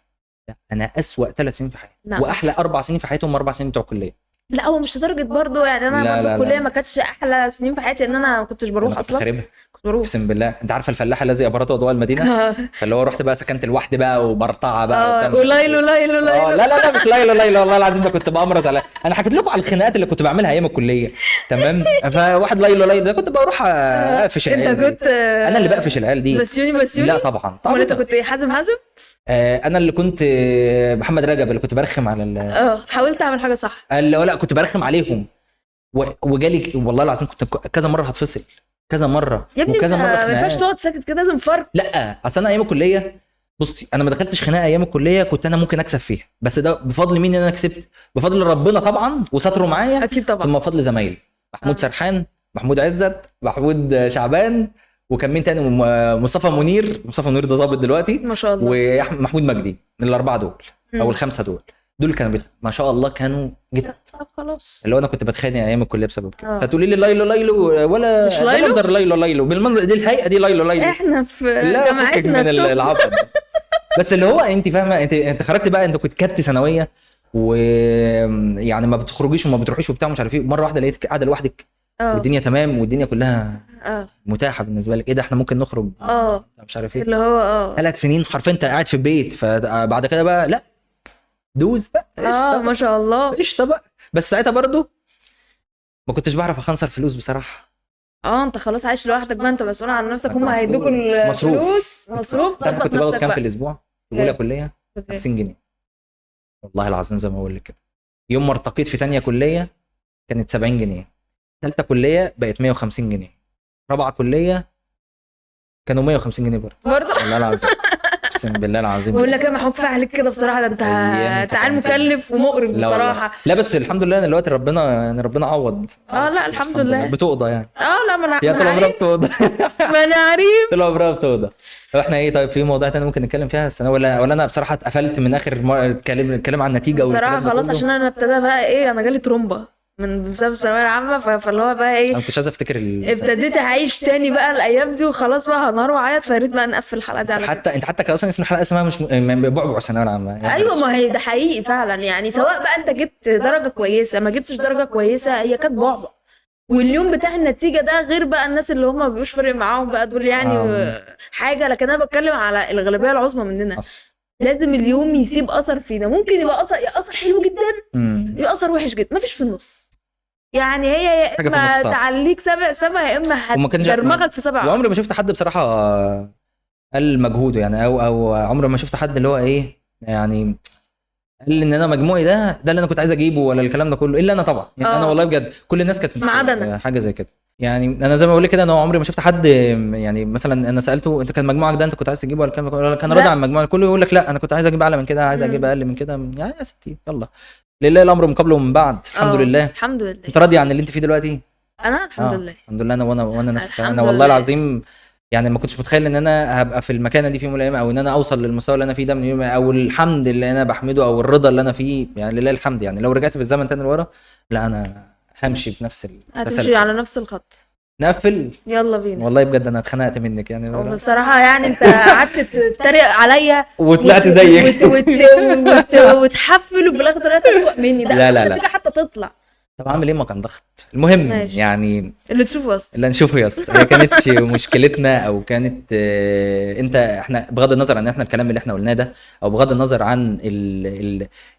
لا انا اسوأ 3 سنين في حياتي. نعم. واحلى 4 سنين في حياتهم 4 سنين بتوع الكليه. لا هو مش لدرجه برضه يعني انا برضه الكليه ما كانتش احلى سنين في حياتي، ان انا ما كنتش بروح اصلا. كنت بروح اقسم بالله. انت عارفه الفلاحه الذي ابرته اضواء المدينه؟ فاللي هو رحت بقى سكنت لوحدي بقى وبرطعه بقى وليلو لا مش ليلو والله العظيم ده كنت بامرز على. انا حكيت لكم على الخناقات اللي كنت بعملها ايام الكليه. تمام. فواحد ليلو ده كنت بروح اقفش العيال. انت كنت انا اللي بقفش العيال دي. بسيوني لا طبعا. امال انت كنت حازم؟ انا اللي كنت محمد رجب اللي كنت برخم على حاولت اعمل حاجه صح. لا كنت برخم عليهم. وجالي والله العظيم كنت كذا مره هتفصل كذا مره وكذا مره. ما ينفعش تقعد ساكت كده، لازم فرق. لا اصل انا ايام الكليه بصي انا ما دخلتش خناقه ايام الكليه كنت انا ممكن اكسب فيها، بس ده بفضل مين ان انا كسبت؟ بفضل ربنا طبعا وستره معايا اكيد طبعا، ثم بفضل زمايلي محمود سرحان، محمود عزت، محمود شعبان، وكان مين تاني؟ مصطفى منير ده ظابط دلوقتي ما شاء الله، ومحمود مجدي. الاربعه دول او الخمسه دول كانوا ما شاء الله كانوا جدا. طب خلاص. اللي هو انا كنت بتخانق ايام الكليه بسبب كده. فتقولي لي ليلو ولا مش ليلو؟ منظر ليلو بالمنظر دي الهيئه دي ليلو احنا في جامعتنا من العبط. بس اللي هو انت فاهمه، انت خرجت بقى، انت كنت كابتن ثانويه ويعني ما بتخرجيش وما بتروحيش وبتاع مش عارف ايه، مره واحده لقيتك قاعده لوحدك والدنيا تمام والدنيا كلها متاحه بالنسبه لك. ايه ده احنا ممكن نخرج مش عارف ايه، اللي هو 3 سنين حرفيا انت قاعد في البيت. فبعد كده بقى لا دوز بقى ما شاء الله قشطه بقى. بس ساعتها برضو ما كنتش بعرف اخنصر فلوس بصراحه. انت خلاص عايش لوحدك بقى، انت مسؤول عن نفسك، هم هيدوك الفلوس مصروف. انا كنت باخد كام في الاسبوع في اولى كليه؟ 50 جنيه والله العظيم زي ما بقول لك كده. يوم ما ارتقيت في ثانيه كليه كانت 70 جنيه، ثالثه كليه بقت 150 جنيه، رابعه كليه كانوا 150 جنيه برضه والله العظيم اقسم بالله العظيم. بقول لك ايه محمود كفايه عليك كده بصراحه، ده انت أيام تعال كانت مكلف ومقرف لا والله، بصراحه. لا بس الحمد لله ان دلوقتي ربنا يعني ربنا عوض. لا الحمد لله. بتقضى يعني. لا ما انا يا طول عمرها عارف، بتقضى. ما انا عارف. طول عمرها بتقضى. طب احنا ايه، طيب في موضوع تاني ممكن نتكلم فيها السنه، ولا انا بصراحه اتقفلت من اخر الكلام عن النتيجه بصراحه والكلام ده خلاص كله. عشان انا ابتدى بقى ايه، انا جالي ترومبا بسبب الثانويه العامه، فاللي هو بقى ايه، انا كنتش عايز افتكر ابتديت اعيش تاني بقى الايام دي وخلاص بقى هنهار وعيط، فيا ريت بقى نقفل الحلقه دي على كده. انت حتى كان اصلا اسم الحلقه اسمها مش بعبع الثانويه العامه يعني. ايوه ما هي ده حقيقي فعلا يعني، سواء بقى انت جبت درجه كويسه ما جبتش درجه كويسه، هي كانت بعبع. واليوم بتاع النتيجه ده غير بقى الناس اللي هم ما بيبقوش فارق معاهم بقى دول يعني حاجه، لكن انا بتكلم على الغالبيه العظمى مننا. لازم اليوم يسيب اثر فينا، ممكن يبقى اثر حلو جدا يا اثر وحش جدا، مفيش في النص يعني. هي يا اما تعليك 7 يا اما هتدرمغك في 7. وعمري ما شفت حد بصراحه قال مجهوده يعني، او عمري ما شفت حد اللي هو ايه يعني قال ان انا مجموعي ده اللي انا كنت عايز اجيبه ولا الكلام ده كله، الا انا طبعا يعني. انا والله بجد كل الناس كانت حاجه زي كده يعني. انا زي ما بقول لك كده، انا عمري ما شفت حد يعني مثلا انا سالته انت كان مجموعك ده انت كنت عايز تجيبه ولا الكلام ده كله، كان راضي عن مجموعه كله، يقول لك لا انا كنت عايز اجيب اعلى من كده، عايز اجيب اقل من كده يعني. يا ستي يلا، لله الامر من قبل ومن بعد. الحمد لله الحمد لله. انت راضي عن اللي انت فيه دلوقتي؟ انا الحمد لله الحمد لله. وانا نفس الكلام. انا والله العظيم يعني ما كنتش متخيل ان انا هبقى في المكانه دي في يوم من الايام، او ان انا اوصل للمستوى اللي انا فيه ده من يوم، او الحمد اللي انا بحمده، او الرضا اللي انا فيه يعني. لله الحمد يعني. لو رجعت بالزمن تاني لورا لا انا همشي بنفس التسلسل، هتمشي على نفس الخط. نقفل يلا بينا. والله بجد انا اتخنقت منك يعني بصراحه يعني انت قعدت تتريق عليا وطلعت زيك وتحفل وفي الاخر طلعت اسوأ مني. ده النتيجه حتى تطلع. طب اعمل ايه، ما كان ضغط. المهم ماشي. يعني اللي تشوفه يا اسطى، اللي نشوفه يا اسطى. هي كانتش مشكلتنا، او كانت احنا بغض النظر عن احنا الكلام اللي احنا قلناه ده، او بغض النظر عن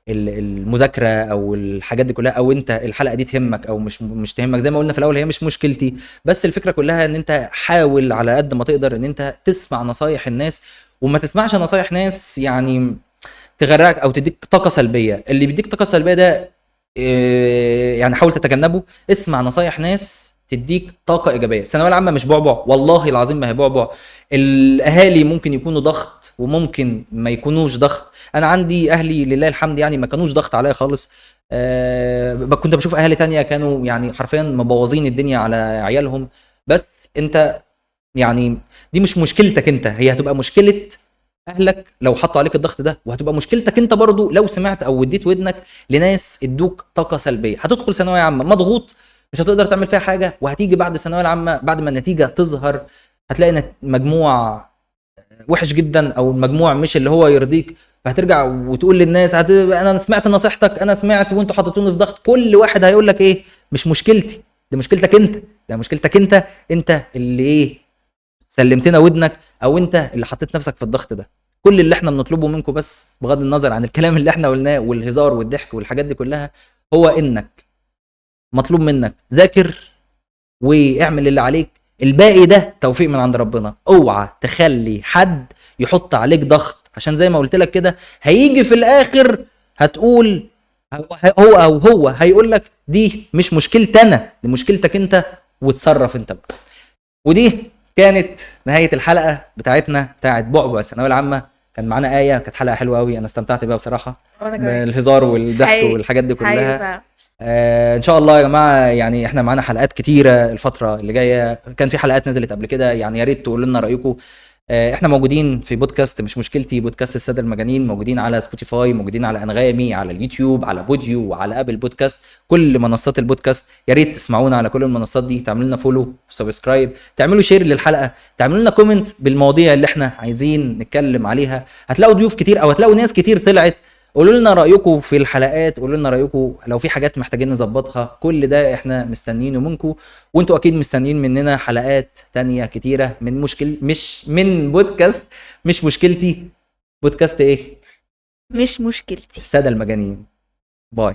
المذاكره او الحاجات دي كلها، او انت الحلقه دي تهمك او مش تهمك، زي ما قلنا في الاول هي مش مشكلتي. بس الفكره كلها ان انت حاول على قد ما تقدر ان انت تسمع نصايح الناس، وما تسمعش نصايح ناس يعني تغرقك او تديك طاقه سلبيه. اللي بيديك طاقه سلبيه ده يعني حاول تتجنبه. اسمع نصايح ناس تديك طاقه ايجابيه. الثانويه العامه مش بعبع والله العظيم، ما هي بعبع. الاهالي ممكن يكونوا ضغط وممكن ما يكونوش ضغط. انا عندي اهلي لله الحمد يعني ما كانوش ضغط عليا خالص. كنت بشوف اهالي تانية كانوا يعني حرفيا مبوظين الدنيا على عيالهم. بس انت يعني دي مش مشكلتك انت، هي هتبقى مشكله اهلك لو حطوا عليك الضغط ده، وهتبقى مشكلتك انت برضو لو سمعت او اديت ودنك لناس ادوك طاقه سلبيه. هتدخل ثانويه عامه مضغوط، مش هتقدر تعمل فيها حاجه، وهتيجي بعد الثانويه العامه بعد ما النتيجه تظهر هتلاقي مجموع وحش جدا، او المجموع مش اللي هو يرضيك، فهترجع وتقول للناس انا سمعت نصيحتك، انا سمعت وانتوا حطيتوني في ضغط. كل واحد هيقول لك ايه، مش مشكلتي دي، مشكلتك انت، ده مشكلتك انت اللي ايه سلمتنا ودنك، او انت اللي حطيت نفسك في الضغط ده. كل اللي احنا بنطلبه منكم بس بغض النظر عن الكلام اللي احنا قلناه والهزار والضحك والحاجات دي كلها، هو انك مطلوب منك ذاكر واعمل اللي عليك، الباقي ده توفيق من عند ربنا. اوعى تخلي حد يحط عليك ضغط، عشان زي ما قلت لك كده هيجي في الاخر هتقول هو هيقول لك دي مش مشكلتي انا، دي مشكلتك انت، وتصرف انت بقى. ودي كانت نهايه الحلقه بتاعت بعبع الثانويه العامه. كان معانا آية، كانت حلقه حلوه قوي، انا استمتعت بيها بصراحه بالهزار والضحك والحاجات دي كلها. ان شاء الله يا جماعه يعني احنا معانا حلقات كتيره الفتره اللي جايه، كان في حلقات نزلت قبل كده يعني، يا ريت تقولوا لنا رايكم. احنا موجودين في بودكاست مش مشكلتي، بودكاست الساده المجانين، موجودين على سبوتيفاي، موجودين على انغامي، على اليوتيوب، على بوديو، وعلى ابل بودكاست، كل منصات البودكاست. يا ريت تسمعونا على كل المنصات دي، تعملوا لنا فولو وسبسكرايب، تعملوا شير للحلقه، تعملوا لنا كومنت بالمواضيع اللي احنا عايزين نتكلم عليها. هتلاقوا ضيوف كتير او هتلاقوا ناس كتير طلعت. قولوا لنا رايكم في الحلقات، قولوا لنا رايكم لو في حاجات محتاجين نظبطها، كل ده احنا مستنيينه منكم، وانتوا اكيد مستنيين مننا حلقات تانية كتيره من مش من بودكاست مش مشكلتي. بودكاست ايه؟ مش مشكلتي، الساده المجانين. باي.